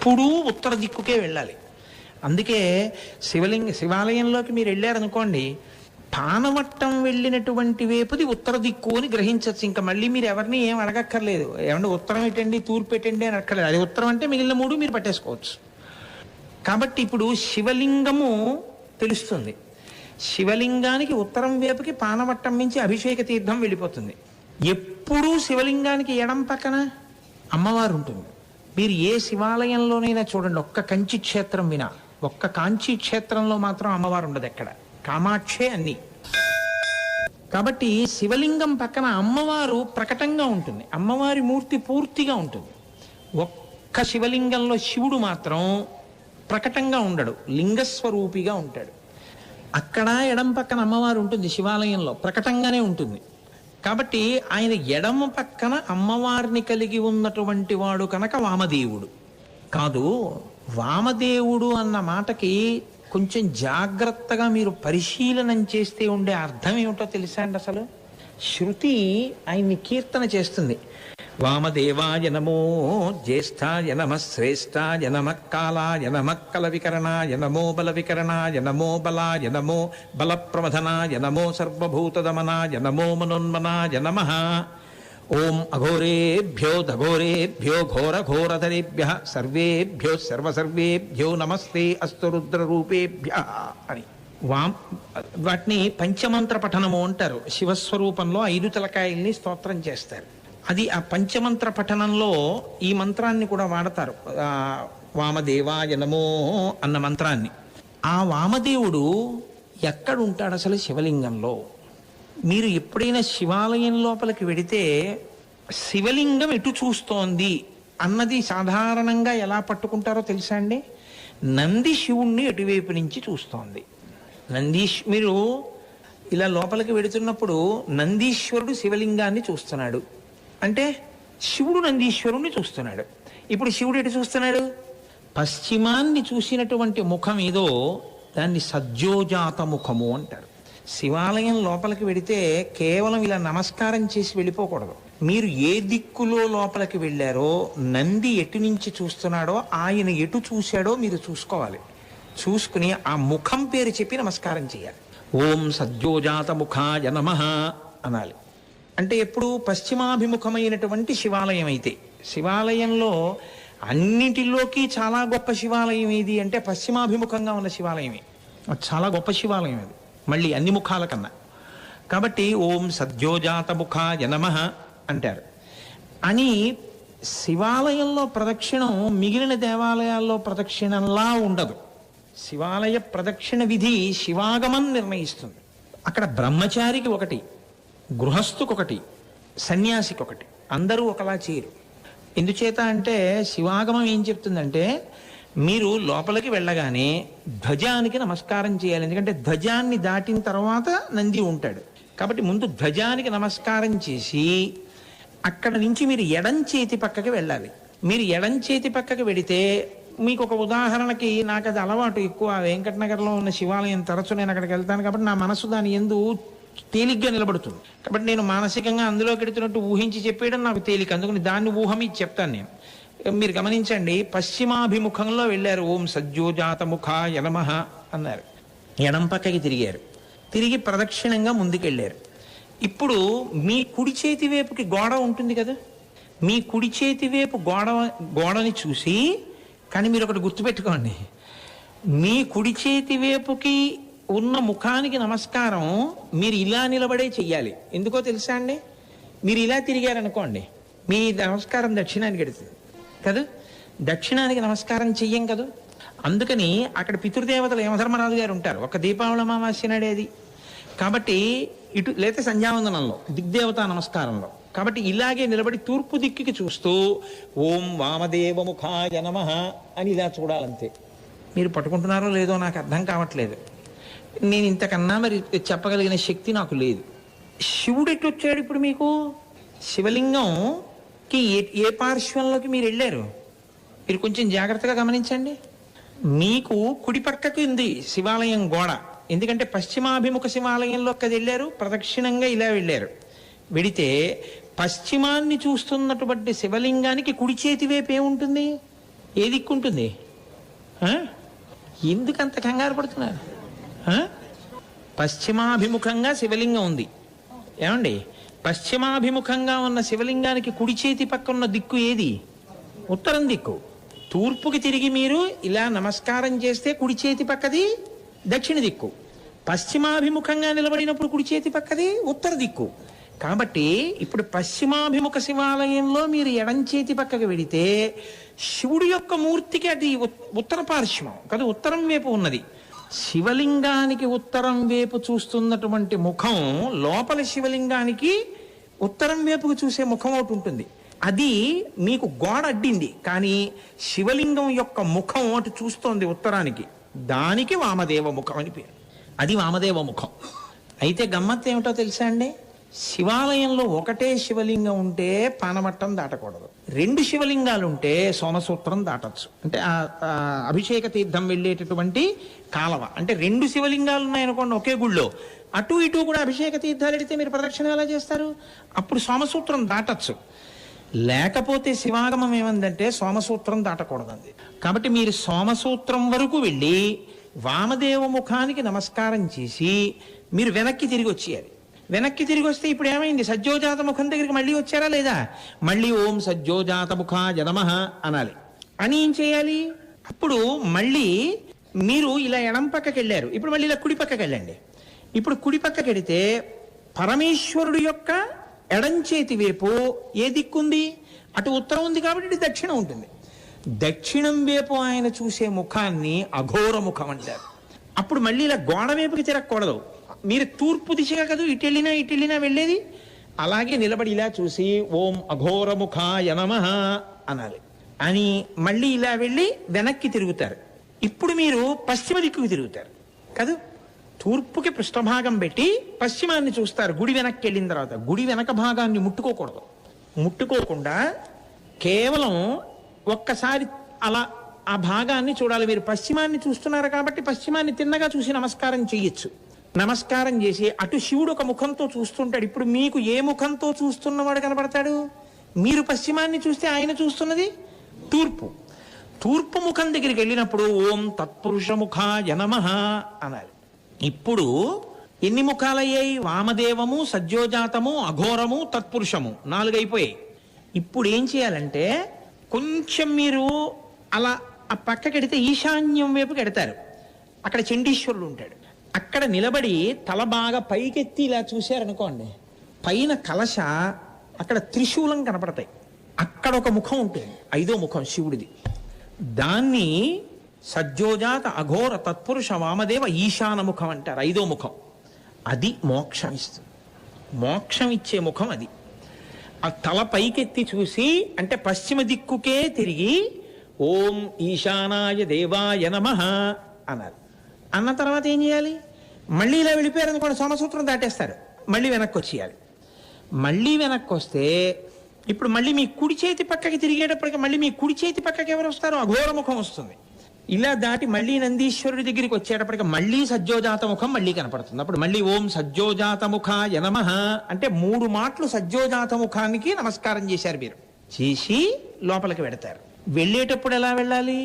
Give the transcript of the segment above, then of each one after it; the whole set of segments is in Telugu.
ఎప్పుడూ ఉత్తర దిక్కుకే వెళ్ళాలి. అందుకే శివాలయంలోకి మీరు వెళ్ళారనుకోండి, పానవట్టం వెళ్ళినటువంటి వేపుది ఉత్తర దిక్కు అని గ్రహించవచ్చు. ఇంకా మళ్ళీ మీరు ఎవరిని ఏం అడగక్కర్లేదు, ఏమన్నా ఉత్తరం పెట్టండి తూర్పు పెట్టండి అని అక్కర్లేదు. అది ఉత్తరం అంటే మిగిలిన మూడు మీరు పట్టేసుకోవచ్చు. కాబట్టి ఇప్పుడు శివలింగము తెలుస్తుంది. శివలింగానికి ఉత్తరం వైపుకి పానవట్టం నుంచి అభిషేక తీర్థం వెళ్ళిపోతుంది. ఎప్పుడూ శివలింగానికి ఎడం పక్కన అమ్మవారు ఉంటుంది. మీరు ఏ శివాలయంలోనైనా చూడండి, ఒక్క కంచి క్షేత్రం వినా, ఒక్క కాంచీ క్షేత్రంలో మాత్రం అమ్మవారు ఉండదు ఎక్కడ, కామాక్షే అన్ని. కాబట్టి శివలింగం పక్కన అమ్మవారు ప్రకటంగా ఉంటుంది, అమ్మవారి మూర్తి పూర్తిగా ఉంటుంది. ఒక్క శివలింగంలో శివుడు మాత్రం ప్రకటంగా ఉండడు, లింగస్వరూపిగా ఉంటాడు. అక్కడ ఎడం పక్కన అమ్మవారు ఉంటుంది, శివాలయంలో ప్రకటంగానే ఉంటుంది. కాబట్టి ఆయన ఎడమ పక్కన అమ్మవారిని కలిగి ఉన్నటువంటి వాడు కనుక వామదేవుడు కాదు. వామదేవుడు అన్న మాటకి కొంచెం జాగ్రత్తగా మీరు పరిశీలనం చేస్తే ఉండే అర్థం ఏమిటో తెలుసా అండి? అసలు శృతి ఆయన్ని కీర్తన చేస్తుంది. వామదేవాయ నమో జ్యేష్ఠాయ నమః శ్రేష్ఠాయ నమః కాలాయ నమః కల వికరణాయ నమో బల వికరణాయ నమో బలాయ నమో బల ప్రమథనాయ నమో సర్వభూతదమనాయ నమో మనోన్మనాయ నమః. ఓం అఘోరేభ్యో దఘోరేభ్యో ఘోర ఘోరధరేభ్యః సర్వేభ్యో సర్వసర్వేభ్యో నమస్తే అస్తు రుద్రరూపేభ్యః అని వాటిని పంచమంత్ర పఠనము అంటారు. శివస్వరూపంలో 5 తలకాయల్ని స్తోత్రం చేస్తారు. అది ఆ పంచమంత్ర పఠనంలో ఈ మంత్రాన్ని కూడా వాడతారు, వామదేవాయ నమో అన్న మంత్రాన్ని. ఆ వామదేవుడు ఎక్కడ ఉంటాడు అసలు శివలింగంలో? మీరు ఎప్పుడైనా శివాలయం లోపలికి వెడితే శివలింగం ఎటు చూస్తోంది అన్నది సాధారణంగా ఎలా పట్టుకుంటారో తెలుసా అండి? నంది శివుణ్ణి ఎటువైపు నుంచి చూస్తోంది. మీరు ఇలా లోపలికి వెడుతున్నప్పుడు నందీశ్వరుడు శివలింగాన్ని చూస్తున్నాడు అంటే శివుడు నందీశ్వరుణ్ణి చూస్తున్నాడు. ఇప్పుడు శివుడు ఎటు చూస్తున్నాడు? పశ్చిమాన్ని చూసినటువంటి ముఖం ఏదో దాన్ని సజ్జోజాత ముఖము అంటారు. శివాలయం లోపలికి వెడితే కేవలం ఇలా నమస్కారం చేసి వెళ్ళిపోకూడదు. మీరు ఏ దిక్కులో లోపలికి వెళ్ళారో నంది ఎటు నుంచి చూస్తున్నాడో ఆయన ఎటు చూశాడో మీరు చూసుకోవాలి. చూసుకుని ఆ ముఖం పేరు చెప్పి నమస్కారం చేయాలి. ఓం సజ్జోజాత ముఖాయ నమః అనాలి. అంటే ఎప్పుడు పశ్చిమాభిముఖమైనటువంటి శివాలయం అయితే, శివాలయంలో అన్నిటిలోకి చాలా గొప్ప శివాలయం ఏది అంటే పశ్చిమాభిముఖంగా ఉన్న శివాలయమే. చాలా గొప్ప శివాలయం అది మళ్ళీ అన్ని ముఖాల కన్నా. కాబట్టి ఓం సద్యోజాత ముఖాయ నమః అంటారు. అని శివాలయంలో ప్రదక్షిణం మిగిలిన దేవాలయాల్లో ప్రదక్షిణంలా ఉండదు. శివాలయ ప్రదక్షిణ విధి శివాగమం నిర్ణయిస్తుంది. అక్కడ బ్రహ్మచారికి ఒకటి, గృహస్థుకొకటి, సన్యాసికొకటి, అందరూ ఒకలా చేయరు. ఎందుచేత అంటే శివాగమం ఏం చెప్తుందంటే మీరు లోపలికి వెళ్ళగానే ధ్వజానికి నమస్కారం చేయాలి. ఎందుకంటే ధ్వజాన్ని దాటిన తర్వాత నంది ఉంటాడు. కాబట్టి ముందు ధ్వజానికి నమస్కారం చేసి అక్కడ నుంచి మీరు ఎడం చేతి పక్కకి వెళ్ళాలి. మీరు ఎడం చేతి పక్కకి వెడితే మీకు ఒక ఉదాహరణకి, నాకు అది అలవాటు ఎక్కువ, వెంకటనగర్లో ఉన్న శివాలయం తరచు నేను అక్కడికి వెళ్తాను కాబట్టి నా మనసు దాని యందు తేలిగ్గా నిలబడుతుంది. కాబట్టి నేను మానసికంగా అందులోకి వెడుతున్నట్టు ఊహించి చెప్పేయడం నాకు తేలిక. అందుకని దాన్ని ఊహమి చెప్తాను నేను. మీరు గమనించండి, పశ్చిమాభిముఖంలో వెళ్ళారు, ఓం సజ్జోజాత ముఖాయ నమః అన్నారు. ఎడం పక్కకి తిరిగారు, తిరిగి ప్రదక్షిణంగా ముందుకెళ్ళారు. ఇప్పుడు మీ కుడి చేతి వైపుకి గోడ ఉంటుంది కదా, మీ కుడి చేతి వైపు గోడని చూసి, కానీ మీరు ఒకటి గుర్తుపెట్టుకోండి, మీ కుడి చేతి వైపుకి ఉన్న ముఖానికి నమస్కారం మీరు ఇలా నిలబడే చెయ్యాలి. ఎందుకో తెలుసా అండి? మీరు ఇలా తిరిగారనుకోండి మీ నమస్కారం దక్షిణానికి ఎడుతుంది కదా, దక్షిణానికి నమస్కారం చెయ్యం కదా. అందుకని అక్కడ పితృదేవతలు యమధర్మరాజు గారు ఉంటారు, ఒక దీపావళి అమావాస్య నాడేది కాబట్టి ఇటు, లేతే సంధ్యావందనంలో దిగ్దేవతా నమస్కారంలో. కాబట్టి ఇలాగే నిలబడి తూర్పు దిక్కుకి చూస్తూ ఓం వామదేవ ముఖాయ నమః అని ఇలా చూడాలంతే. మీరు పట్టుకుంటున్నారో లేదో నాకు అర్థం కావట్లేదు. నేను ఇంతకన్నా మరి చెప్పగలిగిన శక్తి నాకు లేదు. శివుడు ఎటు వచ్చాడు ఇప్పుడు మీకు? శివలింగంకి ఏ పార్శ్వంలోకి మీరు వెళ్ళారు? మీరు కొంచెం జాగ్రత్తగా గమనించండి. మీకు కుడి పక్కకి ఉంది శివాలయం గోడ, ఎందుకంటే పశ్చిమాభిముఖ శివాలయంలోకి అది వెళ్ళారు, ప్రదక్షిణంగా ఇలా వెళ్ళారు. వెడితే పశ్చిమాన్ని చూస్తున్నటువంటి శివలింగానికి కుడి చేతి వైపు ఏముంటుంది? ఏ దిక్కుంటుంది? ఎందుకంత కంగారు పడుతున్నారు? పశ్చిమాభిముఖంగా శివలింగం ఉంది. ఏమండి, పశ్చిమాభిముఖంగా ఉన్న శివలింగానికి కుడి చేతి పక్క ఉన్న దిక్కు ఏది? ఉత్తరం దిక్కు. తూర్పుకి తిరిగి మీరు ఇలా నమస్కారం చేస్తే కుడి చేతి పక్కది దక్షిణ దిక్కు. పశ్చిమాభిముఖంగా నిలబడినప్పుడు కుడి చేతి పక్కది ఉత్తర దిక్కు. కాబట్టి ఇప్పుడు పశ్చిమాభిముఖ శివాలయంలో మీరు ఎడం చేతి పక్కకి వెడితే శివుడి యొక్క మూర్తికి అది ఉత్తర పార్శ్వం కదా, ఉత్తరం వైపు ఉన్నది. శివలింగానికి ఉత్తరం వైపు చూస్తున్నటువంటి ముఖం లోపల శివలింగానికి ఉత్తరం వైపుకు చూసే ముఖం ఒకటి ఉంటుంది. అది మీకు గోడ అడ్డింది, కానీ శివలింగం యొక్క ముఖం అటు చూస్తోంది ఉత్తరానికి. దానికి వామదేవ ముఖం అని పేరు. అది వామదేవ ముఖం. అయితే గమ్మత్తు ఏమిటో తెలుసా అండి? శివాలయంలో ఒకటే శివలింగం ఉంటే పానమట్టం దాటకూడదు. 2 శివలింగాలు ఉంటే సోమసూత్రం దాటచ్చు. అంటే అభిషేక తీర్థం వెళ్ళేటటువంటి కాలవ అంటే 2 శివలింగాలు ఉన్నాయనుకోండి ఒకే గుళ్ళో, అటు ఇటు కూడా అభిషేక తీర్థాలు ఎడితే మీరు ప్రదక్షిణ ఎలా చేస్తారు? అప్పుడు సోమసూత్రం దాటచ్చు. లేకపోతే శివాగమం ఏమందంటే సోమసూత్రం దాటకూడదండి. కాబట్టి మీరు సోమసూత్రం వరకు వెళ్ళి వామదేవ ముఖానికి నమస్కారం చేసి మీరు వెనక్కి తిరిగి వచ్చేయాలి. వెనక్కి తిరిగి వస్తే ఇప్పుడు ఏమైంది? సజ్జోజాత ముఖం దగ్గరికి మళ్ళీ వచ్చారా లేదా? మళ్ళీ ఓం సజ్జోజాత ముఖాయ నమః అనాలి. అని ఏం చేయాలి? అప్పుడు మళ్ళీ మీరు ఇలా ఎడం పక్కకి వెళ్ళారు, ఇప్పుడు మళ్ళీ ఇలా కుడి పక్కకి వెళ్ళండి. ఇప్పుడు కుడి పక్కకి వెడితే పరమేశ్వరుడు యొక్క ఎడం చేతి వైపు ఏ దిక్కుంది? అటు ఉత్తరం ఉంది కాబట్టి ఇటు దక్షిణం ఉంటుంది. దక్షిణం వైపు ఆయన చూసే ముఖాన్ని అఘోర ముఖం అంటారు. అప్పుడు మళ్ళీ ఇలా గోడ వైపుకి తిరగకూడదు. మీరు తూర్పు దిశగా కదా ఇటు వెళ్ళినా వెళ్ళేది. అలాగే నిలబడి ఇలా చూసి ఓం అఘోరముఖాయ నమః అనాలి. అని మళ్ళీ ఇలా వెళ్ళి వెనక్కి తిరుగుతారు. ఇప్పుడు మీరు పశ్చిమ దిక్కుకి తిరుగుతారు కదా. తూర్పుకి పృష్ఠభాగం పెట్టి పశ్చిమాన్ని చూస్తారు. గుడి వెనక్కి వెళ్ళిన తర్వాత గుడి వెనక భాగాన్ని ముట్టుకోకూడదు. ముట్టుకోకుండా కేవలం ఒక్కసారి అలా ఆ భాగాన్ని చూడాలి. మీరు పశ్చిమాన్ని చూస్తున్నారు కాబట్టి పశ్చిమాన్ని తిన్నగా చూసి నమస్కారం చేయొచ్చు. నమస్కారం చేసి అటు శివుడు ఒక ముఖంతో చూస్తుంటాడు. ఇప్పుడు మీకు ఏ ముఖంతో చూస్తున్నవాడు కనబడతాడు? మీరు పశ్చిమాన్ని చూస్తే ఆయన చూస్తున్నది తూర్పు. తూర్పు ముఖం దగ్గరికి వెళ్ళినప్పుడు ఓం తత్పురుషముఖాయ నమః అనాలి. ఇప్పుడు ఎన్ని ముఖాలయ్యాయి? వామదేవము, సజ్జోజాతము, అఘోరము, తత్పురుషము 4 అయిపోయాయి. ఇప్పుడు ఏం చేయాలంటే కొంచెం మీరు అలా ఆ పక్కకెడితే ఈశాన్యం వైపుకి ఎడతారు. అక్కడ చండీశ్వరుడు ఉంటాడు. అక్కడ నిలబడి తల బాగా పైకెత్తి ఇలా చూశారనుకోండి, పైన కలశ, అక్కడ త్రిశూలం కనపడతాయి. అక్కడ ఒక ముఖం ఉంటుంది, 5వ ముఖం శివుడిది. దాన్ని సజ్జోజాత అఘోర తత్పురుష వామదేవ ఈశాన ముఖం అంటారు. 5వ ముఖం. అది మోక్షం ఇస్తుంది. మోక్షం ఇచ్చే ముఖం అది. ఆ తల పైకెత్తి చూసి అంటే పశ్చిమ దిక్కుకే తిరిగి ఓం ఈశానాయ దేవాయ నమః అన్నారు. అన్న తర్వాత ఏం చేయాలి? మళ్ళీ ఇలా వెళ్ళిపోయారు అనుకోండి, సోమసూత్రం దాటేస్తారు. మళ్ళీ వెనక్కి వచ్చేయాలి. మళ్ళీ వెనక్కి వస్తే ఇప్పుడు మళ్ళీ మీ కుడి చేతి పక్కకి తిరిగేటప్పటికి మళ్ళీ మీ కుడి చేతి పక్కకి ఎవరు వస్తారో అఘోర ముఖం వస్తుంది. ఇలా దాటి మళ్ళీ నందీశ్వరుడి దగ్గరికి వచ్చేటప్పటికి మళ్ళీ సజ్జోజాత ముఖం మళ్ళీ కనపడుతుంది. అప్పుడు మళ్ళీ ఓం సజ్జోజాత ముఖాయ నమః అంటే 3 మాటలు సజ్జోజాత ముఖానికి నమస్కారం చేశారు. మీరు చేసి లోపలికి వెడతారు. వెళ్ళేటప్పుడు ఎలా వెళ్ళాలి?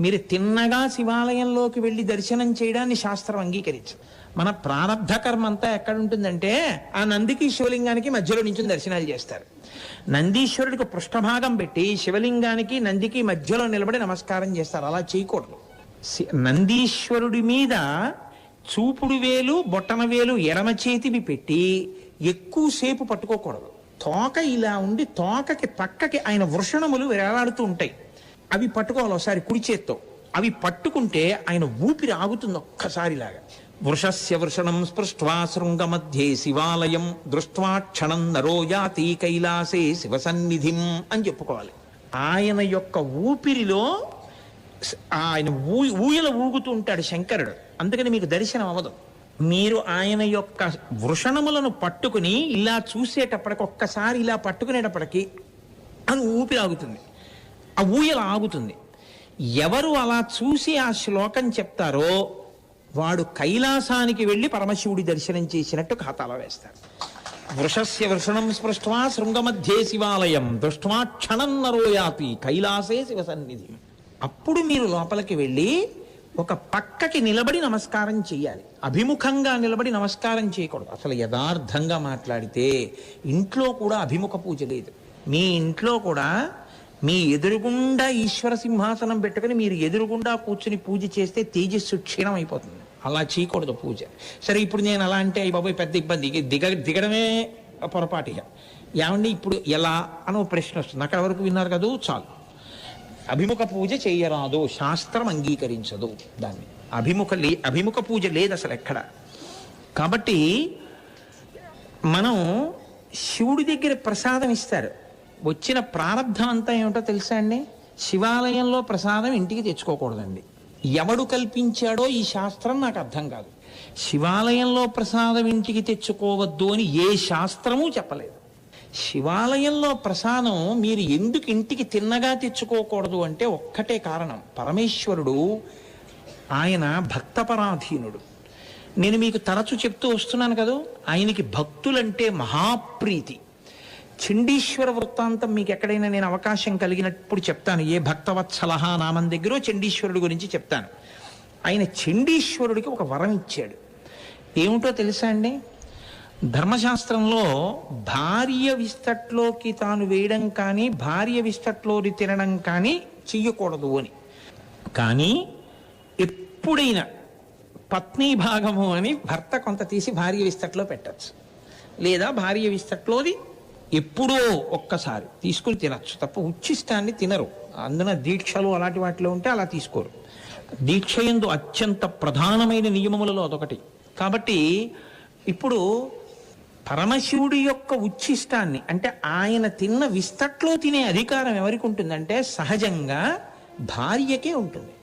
మీరు తిన్నగా శివాలయంలోకి వెళ్ళి దర్శనం చేయడాన్ని శాస్త్రం అంగీకరించు. మన ప్రారంధ కర్మ అంతా ఎక్కడ ఉంటుందంటే ఆ నందికి శివలింగానికి మధ్యలో నుంచి దర్శనాలు చేస్తారు. నందీశ్వరుడికి పృష్ఠభాగం పెట్టి శివలింగానికి నందికి మధ్యలో నిలబడి నమస్కారం చేస్తారు. అలా చేయకూడదు. నందీశ్వరుడి మీద చూపుడు వేలు, బొట్టన వేలు ఎడమ చేతివి పెట్టి ఎక్కువసేపు పట్టుకోకూడదు. తోక ఇలా ఉండి తోకకి పక్కకి ఆయన వృషణములు వేలాడుతూ ఉంటాయి. అవి పట్టుకోవాలి ఒకసారి కుడి చేత్తో. అవి పట్టుకుంటే ఆయన ఊపిరి ఆగుతుంది ఒక్కసారిలాగా. వృషస్య వృషణం స్పృష్ట్వా శృంగ మధ్యే శివాలయం దృష్ట్వా క్షణం నరో యాతి కైలాసే శివసన్నిధిం అని చెప్పుకోవాలి. ఆయన యొక్క ఊపిరిలో ఆయన ఊయల ఊగుతూ ఉంటాడు శంకరుడు. అందుకని మీకు దర్శనం అవ్వదు. మీరు ఆయన యొక్క వృషణములను పట్టుకుని ఇలా చూసేటప్పటికి ఒక్కసారి ఇలా పట్టుకునేటప్పటికి అని ఊపిరి ఆగుతుంది, ఆ ఊయల ఆగుతుంది. ఎవరు అలా చూసి ఆ శ్లోకం చెప్తారో వాడు కైలాసానికి వెళ్ళి పరమశివుడి దర్శనం చేసినట్టు ఖాతాలో వేస్తారు. వృషస్య వృషణం స్పృష్ట్వా శృంగ మధ్యే శివాలయం దృష్ట్వా క్షణం నరో యాతి కైలాసే శివసన్నిధి. అప్పుడు మీరు లోపలికి వెళ్ళి ఒక పక్కకి నిలబడి నమస్కారం చేయాలి. అభిముఖంగా నిలబడి నమస్కారం చేయకూడదు. అసలు యథార్థంగా మాట్లాడితే ఇంట్లో కూడా అభిముఖ పూజ లేదు. మీ ఇంట్లో కూడా మీ ఎదురుగుండా ఈశ్వర సింహాసనం పెట్టుకుని మీరు ఎదురుగుండా కూర్చుని పూజ చేస్తే తేజస్సు క్షీణం అయిపోతుంది. అలా చేయకూడదు పూజ. సరే, ఇప్పుడు నేను అలా అంటే అయ్యి బాబాయ్ పెద్ద ఇబ్బంది, దిగడమే పొరపాటుగా. ఏమండి ఇప్పుడు ఎలా అని ఒక ప్రశ్న వస్తుంది. అక్కడ వరకు విన్నారు కదా, చాలు. అభిముఖ పూజ చేయరాదు, శాస్త్రం అంగీకరించదు దాన్ని. అభిముఖ పూజ లేదు అసలు ఎక్కడ. కాబట్టి మనం శివుడి దగ్గర ప్రసాదం ఇస్తారు. వచ్చిన ప్రారంధం అంతా ఏమిటో తెలుసా అండి? శివాలయంలో ప్రసాదం ఇంటికి తెచ్చుకోకూడదండి. ఎవడు కల్పించాడో ఈ శాస్త్రం నాకు అర్థం కాదు. శివాలయంలో ప్రసాదం ఇంటికి తెచ్చుకోవద్దు అని ఏ శాస్త్రమూ చెప్పలేదు. శివాలయంలో ప్రసాదం మీరు ఎందుకు ఇంటికి తిన్నగా తెచ్చుకోకూడదు అంటే ఒక్కటే కారణం. పరమేశ్వరుడు ఆయన భక్తపరాధీనుడు. నేను మీకు తరచు చెప్తూ వస్తున్నాను కదా, ఆయనకి భక్తులంటే మహాప్రీతి. చండీశ్వర వృత్తాంతం మీకు ఎక్కడైనా నేను అవకాశం కలిగినప్పుడు చెప్తాను. ఏ భక్తవత్సలహ నామం దగ్గర చండీశ్వరుడు గురించి చెప్తాను. ఆయన చండీశ్వరుడికి ఒక వరం ఇచ్చాడు. ఏమిటో తెలుసా అండి? ధర్మశాస్త్రంలో భార్య విస్తట్లోకి తాను వేయడం కానీ భార్య విస్తట్లోని తినడం కానీ చెయ్యకూడదు అని. కానీ ఎప్పుడైనా పత్ని భాగము అని భర్త కొంత తీసి భార్య విస్తట్లో పెట్టచ్చు, లేదా భార్య విస్తట్లోది ఎప్పుడో ఒక్కసారి తీసుకుని తినచ్చు తప్ప ఉచ్ఛిష్టాన్ని తినరు. అందున దీక్షలు అలాంటి వాటిలో ఉంటే అలా తీసుకోరు. దీక్ష యందు అత్యంత ప్రధానమైన నియమములలో అదొకటి. కాబట్టి ఇప్పుడు పరమశివుడి యొక్క ఉచ్ఛిష్టాన్ని అంటే ఆయన తిన్న విస్తట్లో తినే అధికారం ఎవరికి ఉంటుందంటే సహజంగా భార్యకే ఉంటుంది.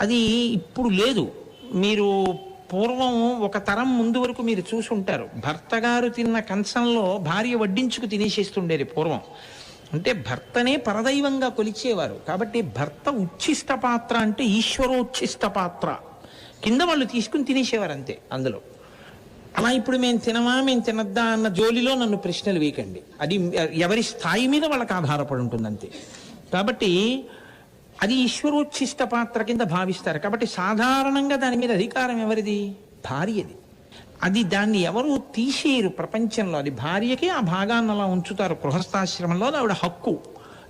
అది ఇప్పుడు లేదు. మీరు పూర్వం ఒక తరం ముందు వరకు మీరు చూసుంటారు. భర్త గారు తిన్న కంచంలో భార్య వడ్డించుకు తినేసేస్తుండేది పూర్వం. అంటే భర్తనే పరదైవంగా కొలిచేవారు. కాబట్టి భర్త ఉచ్ఛిష్ట పాత్ర అంటే ఈశ్వరోచ్ఛిష్ట పాత్ర కింద వాళ్ళు తీసుకుని తినేసేవారు అంతే. అందులో అలా ఇప్పుడు మేము తినద్దా అన్న జోలిలో నన్ను ప్రశ్నలు వేయకండి. అది ఎవరి స్థాయి మీద వాళ్ళకి ఆధారపడి ఉంటుంది అంతే. కాబట్టి అది ఈశ్వరోచ్ఛిష్ట పాత్ర కింద భావిస్తారు. కాబట్టి సాధారణంగా దాని మీద అధికారం ఎవరిది? భార్యది. అది దాన్ని ఎవరు తీసేయరు ప్రపంచంలో. అది భార్యకి ఆ భాగాన్ని అలా ఉంచుతారు గృహస్థాశ్రమంలో. ఆవిడ హక్కు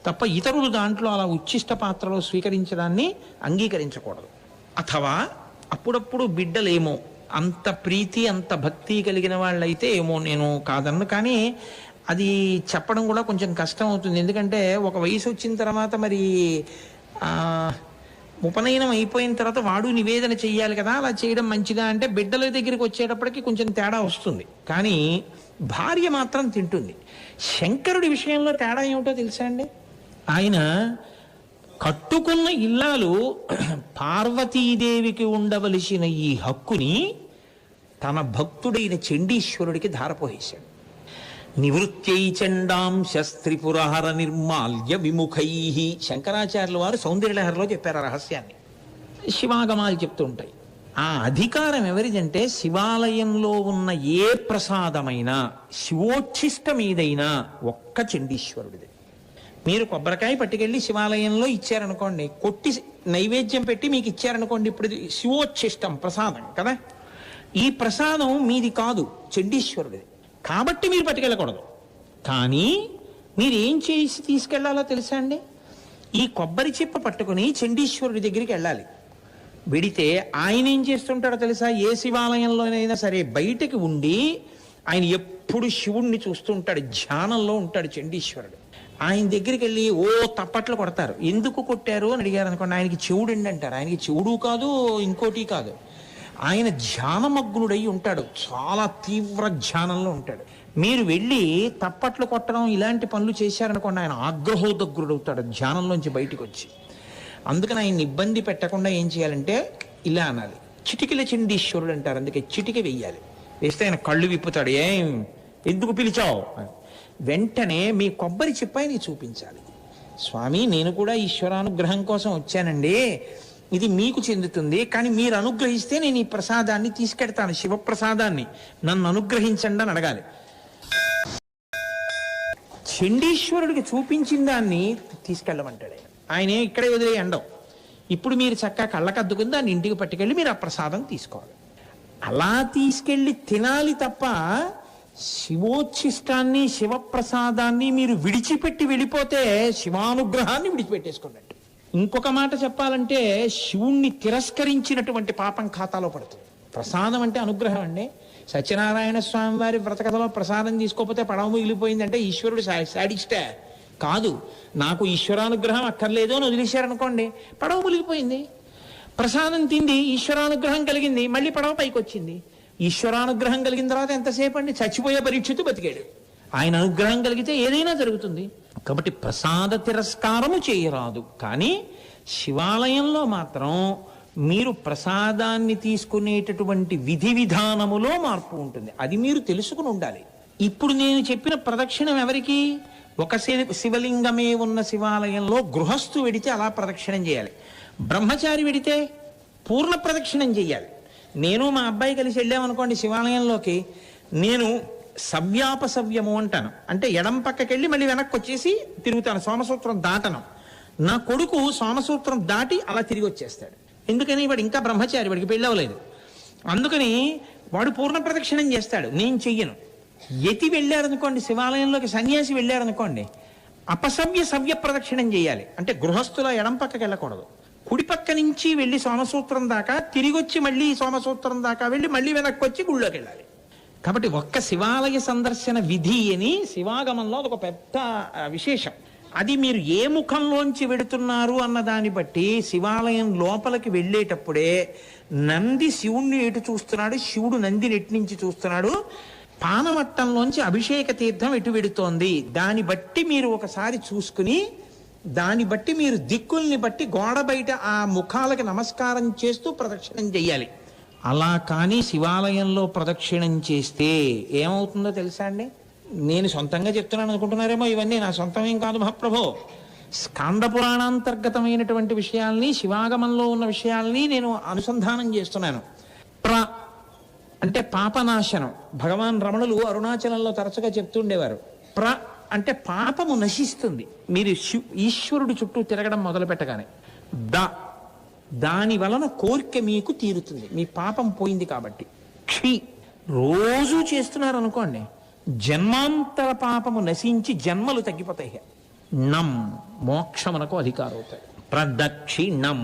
తప్ప ఇతరులు దాంట్లో అలా ఉచ్ఛిష్ట పాత్రలో స్వీకరించడాన్ని అంగీకరించకూడదు. అథవా అప్పుడప్పుడు బిడ్డలేమో అంత ప్రీతి అంత భక్తి కలిగిన వాళ్ళైతే ఏమో నేను కాదన్ను. కానీ అది చెప్పడం కూడా కొంచెం కష్టం అవుతుంది. ఎందుకంటే ఒక వయసు వచ్చిన తర్వాత మరి ఉపనయనం అయిపోయిన తర్వాత వాడు నివేదన చెయ్యాలి కదా. అలా చేయడం మంచిదా అంటే బిడ్డల దగ్గరికి వచ్చేటప్పటికి కొంచెం తేడా వస్తుంది. కానీ భార్య మాత్రం తింటుంది. శంకరుడి విషయంలో తేడా ఏమిటో తెలుసా అండి? ఆయన కట్టుకున్న ఇల్లాలు పార్వతీదేవికి ఉండవలసిన ఈ హక్కుని తన భక్తుడైన చండీశ్వరుడికి ధారపోసేశాడు. నివృత్యై చండాం శస్త్రిపురహర నిర్మాల్య విముఖై. శంకరాచార్యుల వారు సౌందర్యలహరిలో చెప్పారు ఆ రహస్యాన్ని. శివాగమాలు చెప్తూ ఉంటాయి. ఆ అధికారం ఎవరిదంటే శివాలయంలో ఉన్న ఏ ప్రసాదమైనా శివోచ్ఛిష్టమీదైనా ఒక్క చండీశ్వరుడిది. మీరు కొబ్బరికాయ పట్టుకెళ్ళి శివాలయంలో ఇచ్చారనుకోండి, కొట్టి నైవేద్యం పెట్టి మీకు ఇచ్చారనుకోండి, ఇప్పుడు ఇది శివోచ్ఛిష్టం ప్రసాదం కదా. ఈ ప్రసాదం మీది కాదు, చండీశ్వరుడిది. కాబట్టి మీరు పట్టుకెళ్ళకూడదు. కానీ మీరు ఏం చేసి తీసుకెళ్లాలో తెలుసా అండి? ఈ కొబ్బరి చిప్ప పట్టుకుని చండీశ్వరుడి దగ్గరికి వెళ్ళాలి. వెడితే ఆయన ఏం చేస్తుంటాడో తెలుసా? ఏ శివాలయంలోనైనా సరే బయటకి ఉండి ఆయన ఎప్పుడు శివుణ్ణి చూస్తుంటాడు, ధ్యానంలో ఉంటాడు చండీశ్వరుడు. ఆయన దగ్గరికి వెళ్ళి ఓ తప్పట్లు కొడతారు. ఎందుకు కొట్టారు అని అడిగారు అనుకోండి, ఆయనకి చెవుడండి అంటారు. ఆయనకి చెవుడు కాదు, ఇంకోటి కాదు. ఆయన ధ్యానమగ్నుడై ఉంటాడు, చాలా తీవ్ర ధ్యానంలో ఉంటాడు. మీరు వెళ్ళి తప్పట్లు కొట్టడం ఇలాంటి పనులు చేశారనుకోండి, ఆయన ఆగ్రహోదగ్రుడు అవుతాడు ధ్యానంలోంచి బయటికి వచ్చి. అందుకని ఆయన్ని ఇబ్బంది పెట్టకుండా ఏం చేయాలంటే ఇలా అనాలి, చిటికిల చండీశ్వరుడు అంటారు. అందుకే చిటికి వెయ్యాలి. వేస్తే ఆయన కళ్ళు విప్పుతాడు. ఎందుకు పిలిచావు? వెంటనే మీ కొబ్బరి చిప్పాయిని చూపించాలి. స్వామి, నేను కూడా ఈశ్వరానుగ్రహం కోసం వచ్చానండి, ఇది మీకు చెందుతుంది, కానీ మీరు అనుగ్రహిస్తే నేను ఈ ప్రసాదాన్ని తీసుకెడతాను, శివప్రసాదాన్ని, నన్ను అనుగ్రహించండి అని అడగాలి. చండీశ్వరుడికి చూపించిన దాన్ని తీసుకెళ్ళమంటాడు ఆయన. ఇక్కడే వదిలే ఎండం. ఇప్పుడు మీరు చక్కగా కళ్ళకద్దుకుని దాన్ని ఇంటికి పట్టుకెళ్ళి మీరు ఆ ప్రసాదం తీసుకోవాలి. అలా తీసుకెళ్ళి తినాలి తప్ప శివోచ్ఛిష్టాన్ని శివప్రసాదాన్ని మీరు విడిచిపెట్టి వెళ్ళిపోతే శివానుగ్రహాన్ని విడిచిపెట్టేసుకున్నట్టు. ఇంకొక మాట చెప్పాలంటే శివుణ్ణి తిరస్కరించినటువంటి పాపం ఖాతాలో పడుతుంది. ప్రసాదం అంటే అనుగ్రహం అండి. సత్యనారాయణ స్వామి వారి వ్రతకథలో ప్రసాదం తీసుకోకపోతే పడవ మిగిలిపోయిందంటే ఈశ్వరుడు శాడిస్టే కాదు. నాకు ఈశ్వరానుగ్రహం అక్కర్లేదు అని వదిలేశారనుకోండి, పడవ మునిగిపోయింది. ప్రసాదం తింది, ఈశ్వరానుగ్రహం కలిగింది, మళ్ళీ పడవ పైకి వచ్చింది. ఈశ్వరానుగ్రహం కలిగిన తర్వాత ఎంతసేపు అండి? చచ్చిపోయే పరీక్షిత్తు బతికాడు. ఆయన అనుగ్రహం కలిగితే ఏదైనా జరుగుతుంది. కాబట్టి ప్రసాద తిరస్కారము చేయరాదు. కానీ శివాలయంలో మాత్రం మీరు ప్రసాదాన్ని తీసుకునేటటువంటి విధి విధానములో మార్పు ఉంటుంది. అది మీరు తెలుసుకుని ఉండాలి. ఇప్పుడు నేను చెప్పిన ప్రదక్షిణం ఎవరికి? ఒక శివలింగమే ఉన్న శివాలయంలో గృహస్థు వెడితే అలా ప్రదక్షిణం చేయాలి. బ్రహ్మచారి వెడితే పూర్ణ ప్రదక్షిణం చేయాలి. నేను మా అబ్బాయి కలిసి వెళ్ళామనుకోండి శివాలయంలోకి, నేను సవ్యాపసవ్యము అంటాను. అంటే ఎడం పక్కకెళ్ళి మళ్ళీ వెనక్కి వచ్చేసి తిరుగుతాను, సోమసూత్రం దాటను. నా కొడుకు సోమసూత్రం దాటి అలా తిరిగి వచ్చేస్తాడు. ఎందుకని? వాడు ఇంకా బ్రహ్మచారి, వాడికి పెళ్ళి అవ్వలేదు. అందుకని వాడు పూర్ణ ప్రదక్షిణం చేస్తాడు, నేను చెయ్యను. యతి వెళ్ళారనుకోండి శివాలయంలోకి, సన్యాసి వెళ్ళారనుకోండి, అపసవ్య సవ్య ప్రదక్షిణం చేయాలి. అంటే గృహస్థుల ఎడం పక్కకి వెళ్ళకూడదు, కుడి పక్క నుంచి వెళ్ళి సోమసూత్రం దాకా తిరిగి వచ్చి మళ్ళీ సోమసూత్రం దాకా వెళ్ళి మళ్ళీ వెనక్కి వచ్చి గుళ్ళోకి వెళ్ళాలి. కాబట్టి ఒక్క శివాలయ సందర్శన విధి అని శివాగమంలో ఒక పెద్ద విశేషం. అది మీరు ఏ ముఖంలోంచి వెడుతున్నారు అన్న దాన్ని బట్టి శివాలయం లోపలికి వెళ్ళేటప్పుడే నంది శివుణ్ణి ఎటు చూస్తున్నాడు, శివుడు నందిని ఎటు నుంచి చూస్తున్నాడు, పానమట్టంలోంచి అభిషేక తీర్థం ఎటు వెడుతోంది, దాన్ని బట్టి మీరు ఒకసారి చూసుకుని దాన్ని బట్టి మీరు దిక్కుల్ని బట్టి గోడ బయట ఆ ముఖాలకి నమస్కారం చేస్తూ ప్రదక్షిణం చెయ్యాలి. అలా కానీ శివాలయంలో ప్రదక్షిణం చేస్తే ఏమవుతుందో తెలుసా అండి? నేను సొంతంగా చెప్తున్నాను అనుకుంటున్నారేమో, ఇవన్నీ నా సొంతమేం కాదు మహాప్రభో. స్కాంద పురాణాంతర్గతమైనటువంటి విషయాల్ని, శివాగమంలో ఉన్న విషయాల్ని నేను అనుసంధానం చేస్తున్నాను. అంటే పాపనాశనం. భగవాన్ రమణులు అరుణాచలంలో తరచుగా చెప్తుండేవారు, అంటే పాపము నశిస్తుంది మీరు ఈశ్వరుడు చుట్టూ తిరగడం మొదలు పెట్టగానే. దాని వలన కోరిక మీకు తీరుతుంది, మీ పాపం పోయింది కాబట్టి. రోజు చేస్తున్నారు అనుకోండి, జన్మాంతర పాపము నశించి జన్మలు తగ్గిపోతాయి. మోక్షమునకు అధికారం అవుతాయి. ప్రదక్షిణం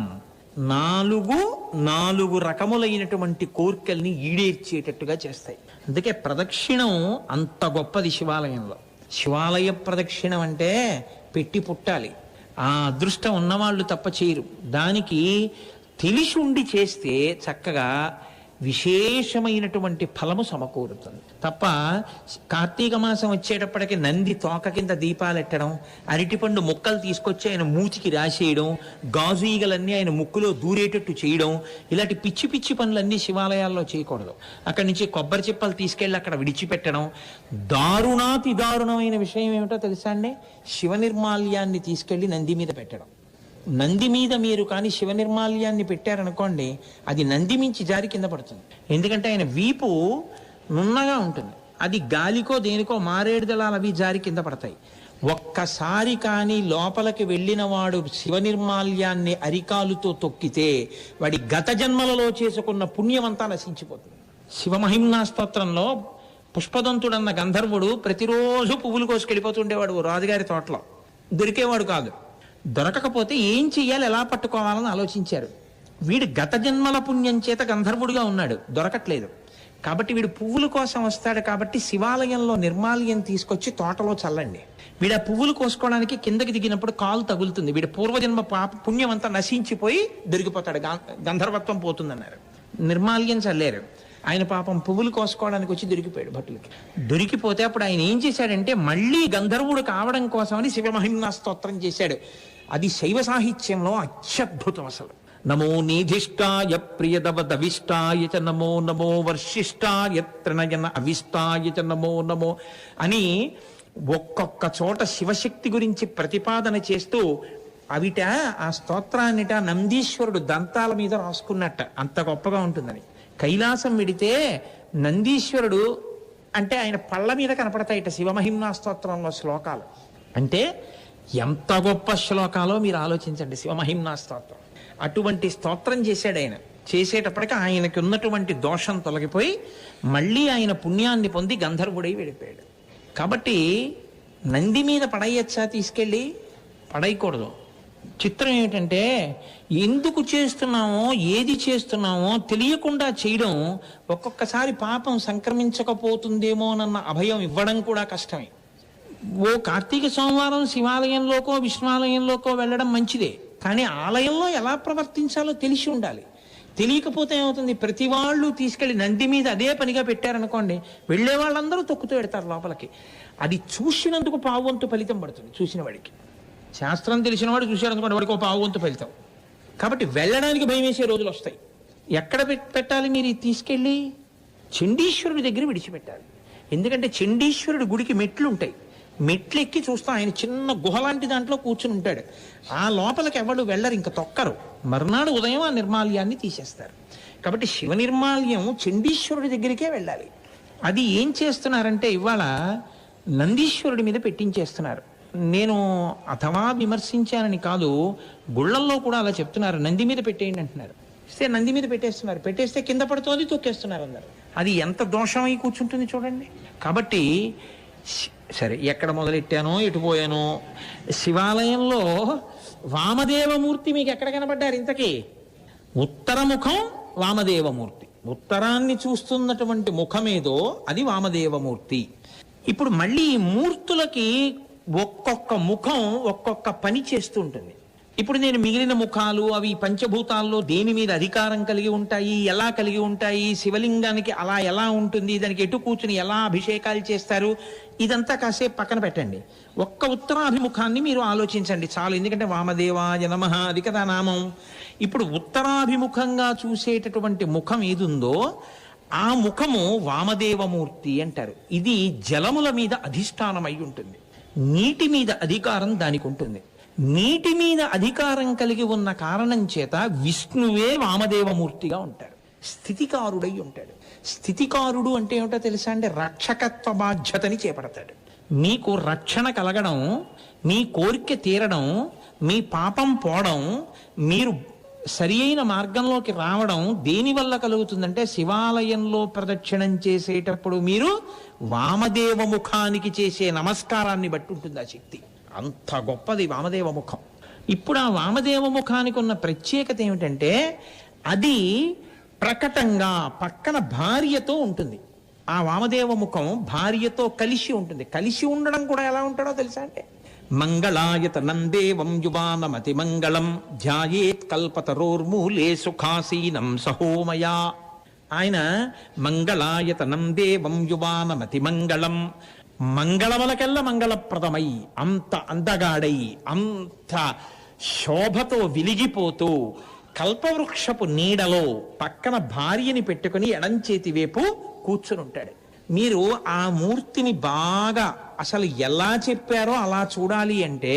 నాలుగు రకములైనటువంటి కోరికల్ని ఈడేర్చేటట్టుగా చేస్తాయి. అందుకే ప్రదక్షిణం అంత గొప్పది శివాలయంలో. శివాలయ ప్రదక్షిణం అంటే పెట్టి పుట్టాలి. ఆ అదృష్టం ఉన్నవాళ్ళు తప్ప చేయరు. దానికి తెలిసి ఉండి చేస్తే చక్కగా విశేషమైనటువంటి ఫలము సమకూరుతుంది. తప్ప కార్తీక మాసం వచ్చేటప్పటికి నంది తోక కింద దీపాలెట్టడం, అరటిపండు ముక్కలు తీసుకొచ్చి ఆయన మూతికి రాసేయడం, గాజు ఈగలన్నీ ఆయన ముక్కులో దూరేటట్టు చేయడం, ఇలాంటి పిచ్చి పిచ్చి పనులన్నీ శివాలయాల్లో చేయకూడదు. అక్కడి నుంచి కొబ్బరి చిప్పలు తీసుకెళ్ళి అక్కడ విడిచిపెట్టడం. దారుణాతి దారుణమైన విషయం ఏమిటో తెలుసా అండి? శివ నిర్మాల్యాన్ని తీసుకెళ్లి నంది మీద పెట్టడం. నంది మీద మీరు కానీ శివ నిర్మాల్యాన్ని పెట్టారనుకోండి, అది నంది మించి జారి కింద పడుతుంది. ఎందుకంటే ఆయన వీపు నున్నగా ఉంటుంది, అది గాలికో దేనికో మారేడుదలాలు అవి జారి కింద పడతాయి. ఒక్కసారి కానీ లోపలికి వెళ్ళిన వాడు శివ నిర్మాల్యాన్ని అరికాలుతో తొక్కితే వాడి గత జన్మలలో చేసుకున్న పుణ్యమంతా నశించిపోతుంది. శివమహిమ్నా స్తోత్రంలో పుష్పదంతుడన్న గంధర్వుడు ప్రతిరోజు పువ్వులు కోసుకెళ్ళిపోతుండేవాడు రాజుగారి తోటలో. దొరికేవాడు కాదు. దొరకకపోతే ఏం చెయ్యాలి, ఎలా పట్టుకోవాలని ఆలోచించారు. వీడు గత జన్మల పుణ్యం చేత గంధర్వుడిగా ఉన్నాడు, దొరకట్లేదు. కాబట్టి వీడు పువ్వుల కోసం వస్తాడు. కాబట్టి శివాలయంలో నిర్మాల్యం తీసుకొచ్చి తోటలో చల్లండి. వీడు ఆ పువ్వులు కోసుకోవడానికి కిందకి దిగినప్పుడు కాలు తగులుతుంది, వీడి పూర్వజన్మ పుణ్యం అంతా నశించిపోయి దొరికిపోతాడు, గంధర్వత్వం పోతుందన్నారు. నిర్మాల్యం చల్లారు. ఆయన పాపం పువ్వులు కోసుకోవడానికి వచ్చి దొరికిపోయాడు భటులకి. దొరికిపోతే అప్పుడు ఆయన ఏం చేశాడంటే మళ్ళీ గంధర్వుడు కావడం కోసమని శివమహిమ్నా స్తోత్రం చేశాడు. అది శైవ సాహిత్యంలో అత్యద్భుతం అసలు. నమో నీధిష్టాయ ప్రియదవదవిష్టాయ చ నమో నమో వర్షిష్టాయ త్రినయన అవిష్టాయ చ నమో నమో అని ఒక్కొక్క చోట శివశక్తి గురించి ప్రతిపాదన చేస్తూ అవిట ఆ స్తోత్రాన్నిట నందీశ్వరుడు దంతాల మీద రాసుకున్నట్ట, అంత గొప్పగా ఉంటుందని. కైలాసం విడితే నందీశ్వరుడు అంటే ఆయన పళ్ళ మీద కనపడతాయిట శివమహిమ్నా స్తోత్రంలో శ్లోకాలు. అంటే ఎంత గొప్ప శ్లోకాలో మీరు ఆలోచించండి శివమహిమ్నా స్తోత్రం. అటువంటి స్తోత్రం చేశాడు ఆయన. చేసేటప్పటికి ఆయనకి ఉన్నటువంటి దోషం తొలగిపోయి మళ్ళీ ఆయన పుణ్యాన్ని పొంది గంధర్వుడై వెళ్ళిపోయాడు. కాబట్టి నంది మీద పడేయచ్చా తీసుకెళ్ళి? పడేయకూడదు. చిత్రం ఏమిటంటే ఎందుకు చేస్తున్నామో ఏది చేస్తున్నామో తెలియకుండా చేయడం ఒక్కొక్కసారి పాపం సంక్రమించకపోతుందేమోనన్న అభయం ఇవ్వడం కూడా కష్టమే. ఓ కార్తీక సోమవారం శివాలయంలోకో విష్ణువాలయంలోకో వెళ్ళడం మంచిదే, కానీ ఆలయంలో ఎలా ప్రవర్తించాలో తెలిసి ఉండాలి. తెలియకపోతే ఏమవుతుంది, ప్రతి వాళ్ళు తీసుకెళ్లి నంది మీద అదే పనిగా పెట్టారనుకోండి, వెళ్ళే వాళ్ళందరూ తొక్కుతూ పెడతారు లోపలికి. అది చూసినందుకు పావువంతు ఫలితం పడుతుంది చూసిన వాడికి. శాస్త్రం తెలిసిన వాడు చూశాడు అనుకోండి, వాడికి ఒక పావువంతు ఫలితం. కాబట్టి వెళ్ళడానికి భయం వేసే రోజులు వస్తాయి. ఎక్కడ పెట్టాలి మీరు తీసుకెళ్ళి? చండీశ్వరుడి దగ్గర విడిచిపెట్టాలి. ఎందుకంటే చండీశ్వరుడి గుడికి మెట్లు ఉంటాయి. మెట్లు ఎక్కి చూస్తాం, ఆయన చిన్న గుహ లాంటి దాంట్లో కూర్చుని ఉంటాడు. ఆ లోపలికి ఎవరు వెళ్ళరు, ఇంకా తొక్కరు. మర్నాడు ఉదయం ఆ నిర్మాల్యాన్ని తీసేస్తారు. కాబట్టి శివ నిర్మాల్యం చండీశ్వరుడి దగ్గరికే వెళ్ళాలి. అది ఏం చేస్తున్నారంటే ఇవాళ నందీశ్వరుడి మీద పెట్టించేస్తున్నారు. నేను అథవా విమర్శించానని కాదు, గుళ్ళల్లో కూడా అలా చెప్తున్నారు, నంది మీద పెట్టేయండి అంటున్నారు. ఇస్తే నంది మీద పెట్టేస్తున్నారు, పెట్టేస్తే కింద పడుతుంది, తొక్కేస్తున్నారు అందరు. అది ఎంత దోషం అయి కూర్చుంటుంది చూడండి. కాబట్టి సరే, ఎక్కడ మొదలెట్టానో ఎటు పోయానో, శివాలయంలో వామదేవమూర్తి మీకు ఎక్కడ కనబడ్డారు ఇంతకీ? ఉత్తరముఖం వామదేవమూర్తి. ఉత్తరాన్ని చూస్తున్నటువంటి ముఖమేదో అది వామదేవమూర్తి. ఇప్పుడు మళ్ళీ ఈ మూర్తులకి ఒక్కొక్క ముఖం ఒక్కొక్క పని చేస్తూ ఉంటుంది. ఇప్పుడు నేను మిగిలిన ముఖాలు అవి పంచభూతాల్లో దేని మీద అధికారం కలిగి ఉంటాయి, ఎలా కలిగి ఉంటాయి, శివలింగానికి అలా ఎలా ఉంటుంది, దానికి ఎటు కూర్చుని ఎలా అభిషేకాలు చేస్తారు, ఇదంతా కాసేపు పక్కన పెట్టండి. ఒక్క ఉత్తరాభిముఖాన్ని మీరు ఆలోచించండి చాలు. ఎందుకంటే వామదేవాయ నమః అది కదా నామం. ఇప్పుడు ఉత్తరాభిముఖంగా చూసేటటువంటి ముఖం ఏదుందో ఆ ముఖము వామదేవమూర్తి అంటారు. ఇది జలముల మీద అధిష్టానమై ఉంటుంది. నీటి మీద అధికారం దానికి ఉంటుంది. నీటి మీద అధికారం కలిగి ఉన్న కారణం చేత విష్ణువే వామదేవమూర్తిగా ఉంటాడు. స్థితికారుడై ఉంటాడు. స్థితికారుడు అంటే ఏమిటో తెలుసా అండి? రక్షకత్వ బాధ్యతని చేపడతాడు. మీకు రక్షణ కలగడం, మీ కోరిక తీరడం, మీ పాపం పోవడం, మీరు సరి అయిన మార్గంలోకి రావడం దేనివల్ల కలుగుతుందంటే శివాలయంలో ప్రదక్షిణం చేసేటప్పుడు మీరు వామదేవ ముఖానికి చేసే నమస్కారాన్ని బట్టి ఉంటుంది ఆ శక్తి. అంత గొప్పది వామదేవ ముఖం. ఇప్పుడు ఆ వామదేవ ముఖానికి ఉన్న ప్రత్యేకత ఏమిటంటే అది ప్రకటంగా పక్కన భార్యతో ఉంటుంది. ఆ వామదేవ ముఖం భార్యతో కలిసి ఉంటుంది. కలిసి ఉండడం కూడా ఎలా ఉంటాడో తెలుసా అంటే మంగళాయతనం దేవం యువానమతి మంగళం ధ్యాయేత్ కల్పతరోర్మూలే సుఖాసీనం సహోమయా. ఆయన మంగళాయతనం దేవం యువానమతి మంగళం, మంగళములకెల్లా మంగళప్రదమై అంత అందగాడై అంత శోభతో వెలిగిపోతూ కల్పవృక్షపు నీడలో పక్కన భార్యని పెట్టుకుని ఎడంచేతి వైపు కూర్చుని ఉంటాడు. మీరు ఆ మూర్తిని బాగా అసలు ఎలా చెప్పారో అలా చూడాలి అంటే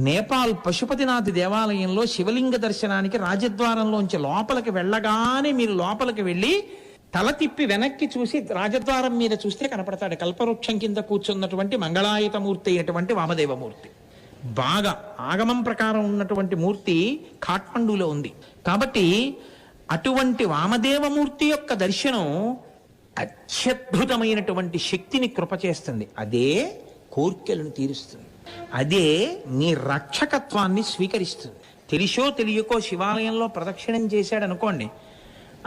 నేపాల్ పశుపతినాథ్ దేవాలయంలో శివలింగ దర్శనానికి రాజద్వారంలోంచి లోపలికి వెళ్ళగానే మీరు లోపలికి వెళ్ళి తల తిప్పి వెనక్కి చూసి రాజద్వారం మీద చూస్తే కనపడతాడు కల్పవృక్షం కింద కూర్చున్నటువంటి మంగళాయుతమూర్తి అయినటువంటి వామదేవమూర్తి. బాగా ఆగమం ప్రకారం ఉన్నటువంటి మూర్తి ఖాట్మండూలో ఉంది. కాబట్టి అటువంటి వామదేవమూర్తి యొక్క దర్శనం అత్యద్భుతమైనటువంటి శక్తిని కృప చేస్తుంది. అదే కోర్కెలను తీరుస్తుంది. అదే నీ రక్షకత్వాన్ని స్వీకరిస్తుంది. తెలిసో తెలియకో శివాలయంలో ప్రదక్షిణం చేశాడు అనుకోండి,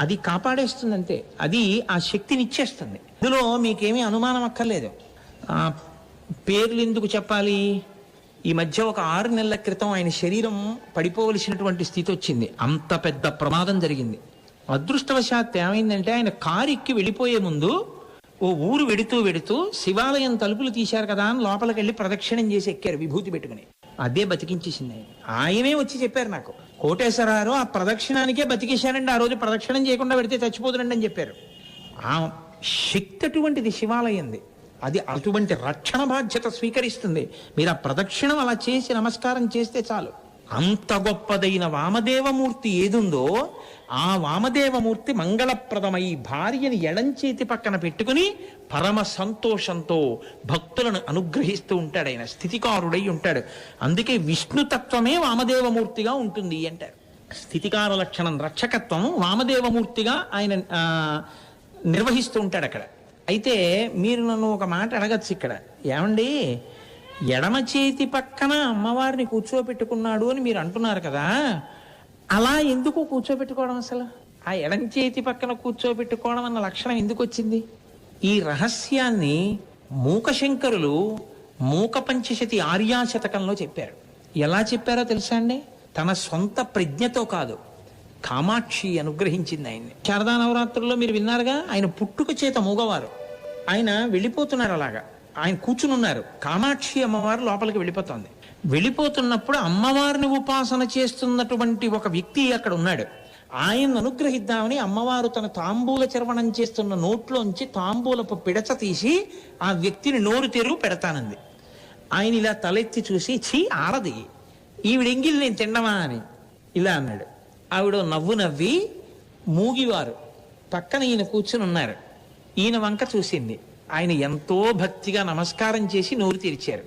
అది కాపాడేస్తుంది అంతే. అది ఆ శక్తిని ఇచ్చేస్తుంది. ఇందులో మీకేమీ అనుమానం అక్కర్లేదు. పేర్లు ఎందుకు చెప్పాలి? ఈ మధ్య ఒక 6 నెలల క్రితం ఆయన శరీరం పడిపోవలసినటువంటి స్థితి వచ్చింది. అంత పెద్ద ప్రమాదం జరిగింది. అదృష్టవశాత్ ఏమైందంటే ఆయన కారు ఎక్కి వెళ్ళిపోయే ముందు ఓ ఊరు వెడుతూ శివాలయం తలుపులు తీశారు కదా అని లోపలికి వెళ్ళి ప్రదక్షిణం చేసి ఎక్కారు విభూతి పెట్టుకుని. అదే బతికించేసింది ఆయన. ఆయనే వచ్చి చెప్పారు నాకు, కోటేశ్వరారు ఆ ప్రదక్షిణానికే బతికేశారండి, ఆ రోజు ప్రదక్షిణం చేయకుండా పెడితే చచ్చిపోతురండి అని చెప్పారు. ఆ శక్తి అటువంటిది శివాలయంది. అది అటువంటి రక్షణ బాధ్యత స్వీకరిస్తుంది. మీరు ఆ ప్రదక్షిణం అలా చేసి నమస్కారం చేస్తే చాలు. అంత గొప్పదైన వామదేవమూర్తి ఏదుందో ఆ వామదేవమూర్తి మంగళప్రదమై భార్యని ఎడంచేతి పక్కన పెట్టుకుని పరమ సంతోషంతో భక్తులను అనుగ్రహిస్తూ ఉంటాడు. ఆయన స్థితికారుడై ఉంటాడు. అందుకే విష్ణుతత్వమే వామదేవమూర్తిగా ఉంటుంది అంటారు. స్థితికార లక్షణం రక్షకత్వం వామదేవమూర్తిగా ఆయన నిర్వహిస్తూ ఉంటాడు అక్కడ. అయితే మీరు నన్ను ఒక మాట అడగచ్చు ఇక్కడ, ఏమండి ఎడమ చేతి పక్కన అమ్మవారిని కూర్చోబెట్టుకున్నాడు అని మీరు అంటున్నారు కదా, అలా ఎందుకు కూర్చోబెట్టుకోవడం, అసలు ఆ ఎడం చేతి పక్కన కూర్చోబెట్టుకోవడం అన్న లక్షణం ఎందుకు వచ్చింది? ఈ రహస్యాన్ని మూకశంకరులు మూక పంచశతి ఆర్యాశతకంలో చెప్పారు. ఎలా చెప్పారో తెలుసా అండి? తన సొంత ప్రజ్ఞతో కాదు, కామాక్షి అనుగ్రహించింది ఆయన్ని. శారదా నవరాత్రుల్లో మీరు విన్నారుగా, ఆయన పుట్టుక చేత మూగవారు, ఆయన వెళ్ళిపోతున్నారు, అలాగా ఆయన కూర్చుని ఉన్నారు. కామాక్షి అమ్మవారు లోపలికి వెళ్ళిపోతుంది. వెళ్ళిపోతున్నప్పుడు అమ్మవారిని ఉపాసన చేస్తున్నటువంటి ఒక వ్యక్తి అక్కడ ఉన్నాడు. ఆయన్ని అనుగ్రహిద్దామని అమ్మవారు తన తాంబూల చర్వణం చేస్తున్న నోట్లోంచి తాంబూలపు పిడచ తీసి ఆ వ్యక్తిని నోరు తెరువు పెడతానంది. ఆయన ఇలా తలెత్తి చూసి, ఛీ ఆరది, ఈవిడెంగిల్ నేను తిండమా అని ఇలా అన్నాడు. ఆవిడ నవ్వు నవ్వి, మూగివారు పక్కన ఈయన కూర్చుని ఉన్నారు, ఈయన వంక చూసింది. ఆయన ఎంతో భక్తిగా నమస్కారం చేసి నోరు తెరిచారు.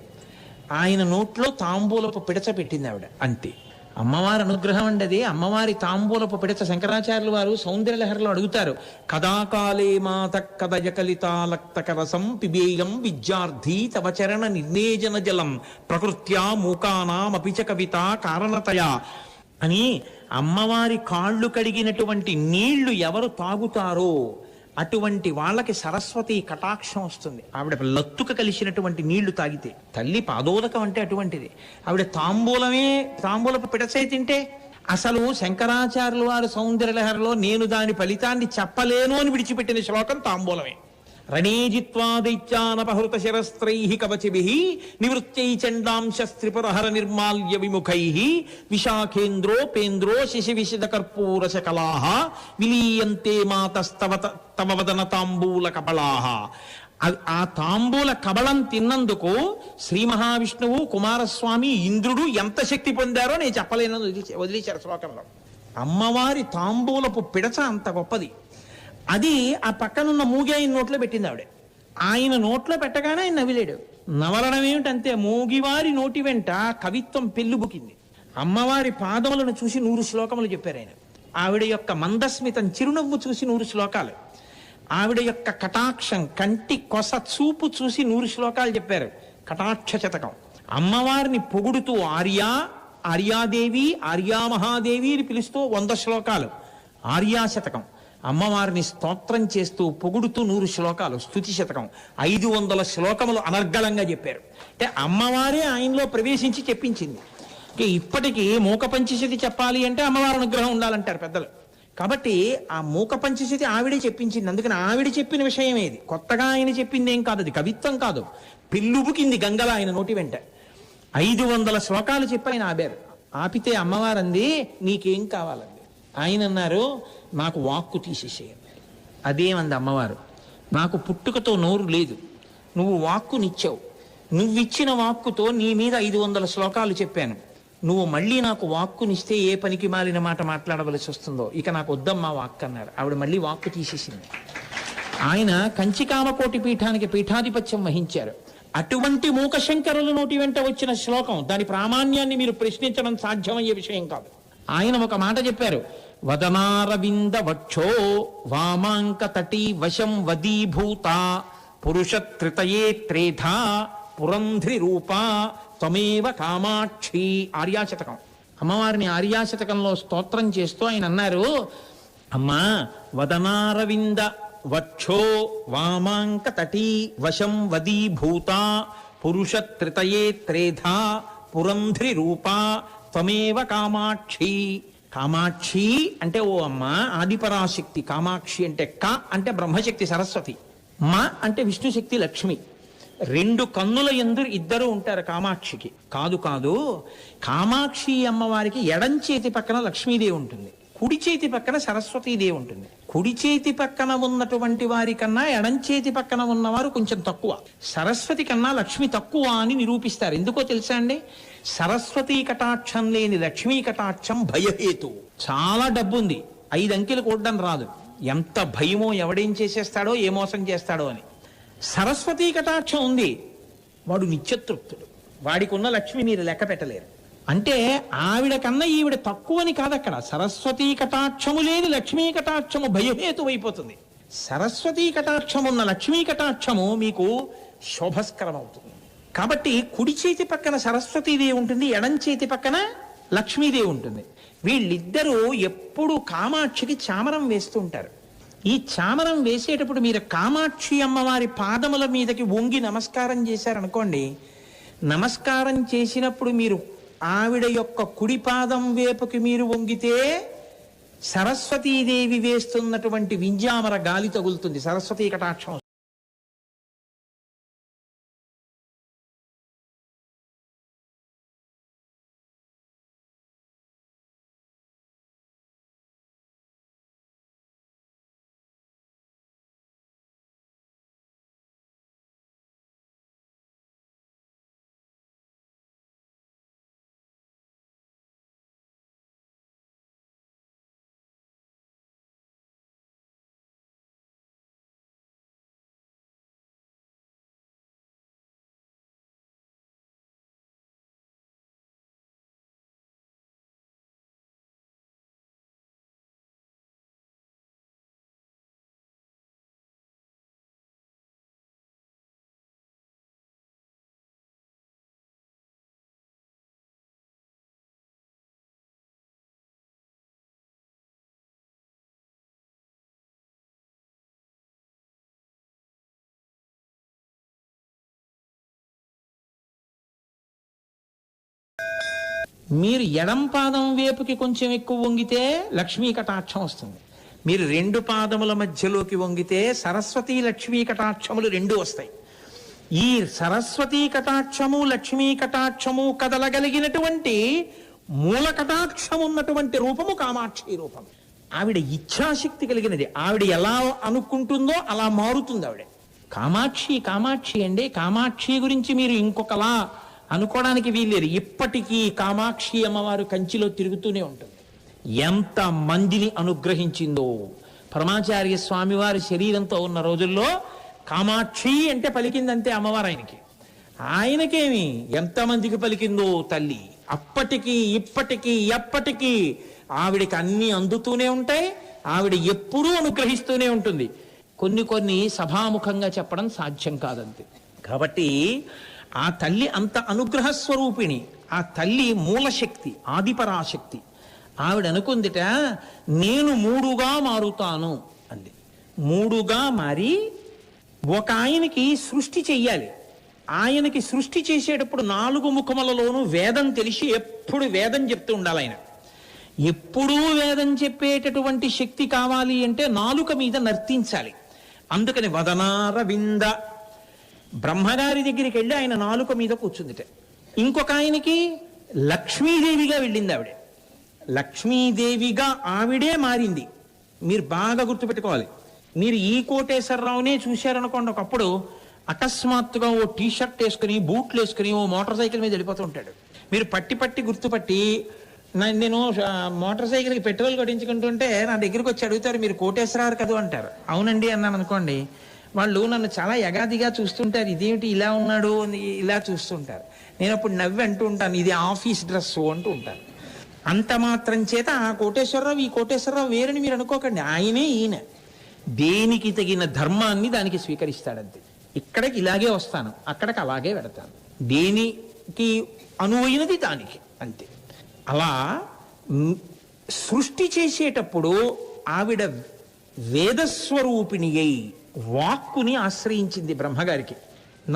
ఆయన నోట్లో తాంబూలపు పిడచ పెట్టింది ఆవిడ, అంతే. అమ్మవారి అనుగ్రహం అండి అది. అమ్మవారి తాంబూలపు పిడచ శంకరాచార్యులు వారు సౌందర్యలహరిలో అడుగుతారు, కదాకాలే మాత కదయకలితాలక్తకరసం పిబేయం విద్యార్థి తవ చరణ నిర్నేజన జలం ప్రకృత్యా మూకానామపిచ కవిత కారణతయా అని. అమ్మవారి కాళ్ళు కడిగినటువంటి నీళ్లు ఎవరు తాగుతారో అటువంటి వాళ్ళకి సరస్వతి కటాక్షం వస్తుంది. ఆవిడ లత్తుక కలిసినటువంటి నీళ్లు తాగితే, తల్లి పాదోదకం అంటే అటువంటిది. ఆవిడ తాంబూలపు పిడచే తింటే, అసలు శంకరాచార్యుల వారి సౌందర్యలహరిలో నేను దాని ఫలితాన్ని చెప్పలేను అని విడిచిపెట్టిన శ్లోకం తాంబూలమే. రణేజిత్వా దైత్యానపహృత శరస్త్రైః కవచిభిః నివృత్తై చండాంశస్త్రిపురహర నిర్మాల్య విముఖైః విశాఖేంద్రోపేంద్రో శశివిశద కర్పూర శకలాః విలీయంతే మాతస్తవ తవ వదన తాంబూల కబళాః. ఆ తాంబూల కబళం తిన్నందుకు శ్రీ మహావిష్ణువు, కుమారస్వామి, ఇంద్రుడు ఎంత శక్తి పొందారో నేను చెప్పలేను వదిలేశారు శ్లోకంలో. అమ్మవారి తాంబూలపు పిడచ అంత గొప్పది. అది ఆ పక్కనున్న మూగి ఆయన నోట్లో పెట్టింది ఆవిడ. ఆయన నోట్లో పెట్టగానే ఆయన నవ్విలేడు. నవలడం ఏమిటంతే, మూగివారి నోటి వెంట కవిత్వం పెళ్ళుబుకింది. అమ్మవారి పాదములను చూసి 100 శ్లోకములు చెప్పారు ఆయన. ఆవిడ యొక్క మందస్మితం, చిరునవ్వు చూసి 100 శ్లోకాలు. ఆవిడ యొక్క కటాక్షం, కంటి కొస చూపు చూసి 100 శ్లోకాలు చెప్పారు. కటాక్ష శతకం. అమ్మవారిని పొగుడుతూ ఆర్యాదేవి, ఆర్యామహాదేవి అని పిలుస్తూ 100 శ్లోకాలు ఆర్యాశతకం. అమ్మవారిని స్తోత్రం చేస్తూ పొగుడుతూ 100 శ్లోకాలు స్తుతి శతకం. 500 శ్లోకములు అనర్గళంగా చెప్పారు. అంటే అమ్మవారే ఆయనలో ప్రవేశించి చెప్పించింది. ఇప్పటికీ మూక పంచశతి చెప్పాలి అంటే అమ్మవారి అనుగ్రహం ఉండాలంటారు పెద్దలు. కాబట్టి ఆ మూక పంచశతి ఆవిడే చెప్పించింది. అందుకని ఆవిడ చెప్పిన విషయం ఏది, కొత్తగా ఆయన చెప్పింది ఏం కాదు, అది కవిత్వం కాదు. పెళ్ళుబుకింది గంగల ఆయన నోటి వెంట. 500 శ్లోకాలు చెప్పి ఆయన ఆపారు. ఆపితే అమ్మవారంది, నీకేం కావాలండి? ఆయన అన్నారు, నాకు వాక్కు తీసేసేయండి. అదేమంది అమ్మవారు, నాకు పుట్టుకతో నోరు లేదు, నువ్వు వాక్కునిచ్చావు, నువ్విచ్చిన వాక్కుతో నీ మీద 500 శ్లోకాలు చెప్పాను, నువ్వు మళ్ళీ నాకు వాక్కునిస్తే ఏ పనికి మాలిన మాట మాట్లాడవలసి వస్తుందో, ఇక నాకు వద్దమ్మా వాక్కు అన్నారు. ఆవిడ మళ్ళీ వాక్కు తీసేసింది. ఆయన కంచికామకోటి పీఠానికి పీఠాధిపత్యం వహించారు. అటువంటి మూకశంకరుల నోటి వెంట వచ్చిన శ్లోకం, దాని ప్రామాణ్యాన్ని మీరు ప్రశ్నించడం సాధ్యమయ్యే విషయం కాదు. ఆయన ఒక మాట చెప్పారు, వదనారవింద వక్షో వామాంక తటీ వశం వదీభూత పురుష త్రితయే త్రేధా పురంధ్రి రూపా త్వమేవ కామాక్షి. ఆర్యాశతకం. అమ్మవారిని ఆర్యాశతకంలో స్తోత్రం చేస్తూ ఆయన అన్నారు, అమ్మా వదనారవింద వక్షో వామాంక తటీ వశం వదీభూత పురుష త్రితయే త్రేధా పురంధ్రి రూపా త్వమేవ కామాక్షి. కామాక్షి అంటే ఓ అమ్మ ఆదిపరాశక్తి. కామాక్షి అంటే క అంటే బ్రహ్మశక్తి సరస్వతి, మ అంటే విష్ణుశక్తి లక్ష్మి. 2 కన్నుల యందు ఇద్దరు ఉంటారు కామాక్షికి. కాదు కాదు, కామాక్షి అమ్మవారికి ఎడం చేతి పక్కన లక్ష్మీదేవి ఉంటుంది, కుడి చేతి పక్కన సరస్వతీదేవి ఉంటుంది. కుడి చేతి పక్కన ఉన్నటువంటి వారి కన్నా ఎడం చేతి పక్కన ఉన్నవారు కొంచెం తక్కువ. సరస్వతి కన్నా లక్ష్మి తక్కువ అని నిరూపిస్తారు. ఎందుకో తెలుసా అండి? సరస్వతీ కటాక్షం లేని లక్ష్మీ కటాక్షం భయహేతు. చాలా డబ్బుంది, 5 అంకెలు కూడడం రాదు, ఎంత భయమో, ఎవడేం చేసేస్తాడో, ఏ మోసం చేస్తాడో అని. సరస్వతీ కటాక్షం ఉంది, వాడు నిత్యతృప్తుడు, వాడికి ఉన్న లక్ష్మి మీరు లెక్క పెట్టలేరు. అంటే ఆవిడ కన్నా ఈవిడ తక్కువని కాదు అక్కడ. సరస్వతీ కటాక్షము లేని లక్ష్మీ కటాక్షము భయహేతు అయిపోతుంది. సరస్వతీ కటాక్షము ఉన్న లక్ష్మీ కటాక్షము మీకు శోభస్కరం అవుతుంది. కాబట్టి కుడి చేతి పక్కన సరస్వతీదేవి ఉంటుంది, ఎడం చేతి పక్కన లక్ష్మీదేవి ఉంటుంది. వీళ్ళిద్దరూ ఎప్పుడు కామాక్షికి చామరం వేస్తూ ఉంటారు. ఈ చామరం వేసేటప్పుడు మీరు కామాక్షి అమ్మవారి పాదముల మీదకి వంగి నమస్కారం చేశారనుకోండి, నమస్కారం చేసినప్పుడు మీరు ఆవిడ యొక్క కుడి పాదం వేపుకి మీరు వంగితే సరస్వతీదేవి వేస్తున్నటువంటి వింజామర గాలి తగులుతుంది, సరస్వతీ కటాక్షం. మీరు ఎడం పాదం వేపుకి కొంచెం ఎక్కువ వంగితే లక్ష్మీ కటాక్షం వస్తుంది. మీరు రెండు పాదముల మధ్యలోకి వంగితే సరస్వతీ లక్ష్మీ కటాక్షములు రెండు వస్తాయి. ఈ సరస్వతీ కటాక్షము లక్ష్మీ కటాక్షము కదలగలిగినటువంటి మూల కటాక్షం ఉన్నటువంటి రూపము కామాక్షి రూపం. ఆవిడ ఇచ్ఛాశక్తి కలిగినది. ఆవిడ ఎలా అనుకుంటుందో అలా మారుతుంది ఆవిడ. కామాక్షి కామాక్షి అండి. కామాక్షి గురించి మీరు ఇంకొకలా అనుకోవడానికి వీల్లేదు. ఇప్పటికీ కామాక్షి అమ్మవారు కంచిలో తిరుగుతూనే ఉంటుంది. ఎంత మందిని అనుగ్రహించిందో. పరమాచార్య స్వామివారి శరీరంతో ఉన్న రోజుల్లో కామాక్షి అంటే పలికిందంతే అమ్మవారు ఆయనకి. ఆయనకేమి ఎంతమందికి పలికిందో తల్లి. అప్పటికీ ఇప్పటికీ ఎప్పటికీ ఆవిడికి అన్ని అందుతూనే ఉంటాయి. ఆవిడ ఎప్పుడూ అనుగ్రహిస్తూనే ఉంటుంది. కొన్ని కొన్ని సభాముఖంగా చెప్పడం సాధ్యం కాదంతే. కాబట్టి ఆ తల్లి అంత అనుగ్రహ స్వరూపిణి. ఆ తల్లి మూలశక్తి, ఆదిపరాశక్తి. ఆవిడ అనుకుందిట, నేను మూడుగా మారుతాను అంది. మూడుగా మారి ఒక ఆయనకి సృష్టి చెయ్యాలి. ఆయనకి సృష్టి చేసేటప్పుడు 4 ముఖములలోనూ వేదం తెలిసి ఎప్పుడు వేదం చెప్తూ ఉండాలి. ఆయన ఎప్పుడూ వేదం చెప్పేటటువంటి శక్తి కావాలి అంటే నాలుక మీద నర్తించాలి. అందుకని వదనారవింద బ్రహ్మగారి దగ్గరికి వెళ్ళి ఆయన నాలుక మీద కూర్చుందిట. ఇంకొక ఆయనకి లక్ష్మీదేవిగా వెళ్ళింది ఆవిడ. లక్ష్మీదేవిగా ఆవిడే మారింది. మీరు బాగా గుర్తుపెట్టుకోవాలి. మీరు ఈ కోటేశ్వరరావునే చూశారనుకోండి, ఒకప్పుడు అకస్మాత్తుగా ఓ టీషర్ట్ వేసుకుని బూట్లు వేసుకుని ఓ మోటార్ సైకిల్ మీద వెళ్ళిపోతూ ఉంటాడు. మీరు పట్టి గుర్తుపట్టి, నేను మోటార్ సైకిల్కి పెట్రోల్ కొట్టించుకుంటుంటే నా దగ్గరికి వచ్చి అడుగుతారు, మీరు కోటేశ్వరరావు కదా అంటారు. అవునండి అన్నాను అనుకోండి, వాళ్ళు నన్ను చాలా యగాదిగా చూస్తుంటారు. ఇదేమిటి ఇలా ఉన్నాడు ఇలా చూస్తుంటారు. నేను అప్పుడు నవ్వి అంటూ ఉంటాను, ఇది ఆఫీస్ డ్రెస్ అంటూ ఉంటాను. అంత మాత్రం చేత ఆ కోటేశ్వరరావు ఈ కోటేశ్వరరావు వేరని మీరు అనుకోకండి. ఆయనే ఈయన. దేనికి తగిన ధర్మాన్ని దానికి స్వీకరిస్తాడంతే. ఇక్కడికి ఇలాగే వస్తాను, అక్కడికి అలాగే పెడతాను. దేనికి అనువైనది దానికి అంతే. అలా సృష్టి చేసేటప్పుడు ఆవిడ వేదస్వరూపిణి అయి వాక్కుని ఆశ్రయించింది బ్రహ్మగారికి.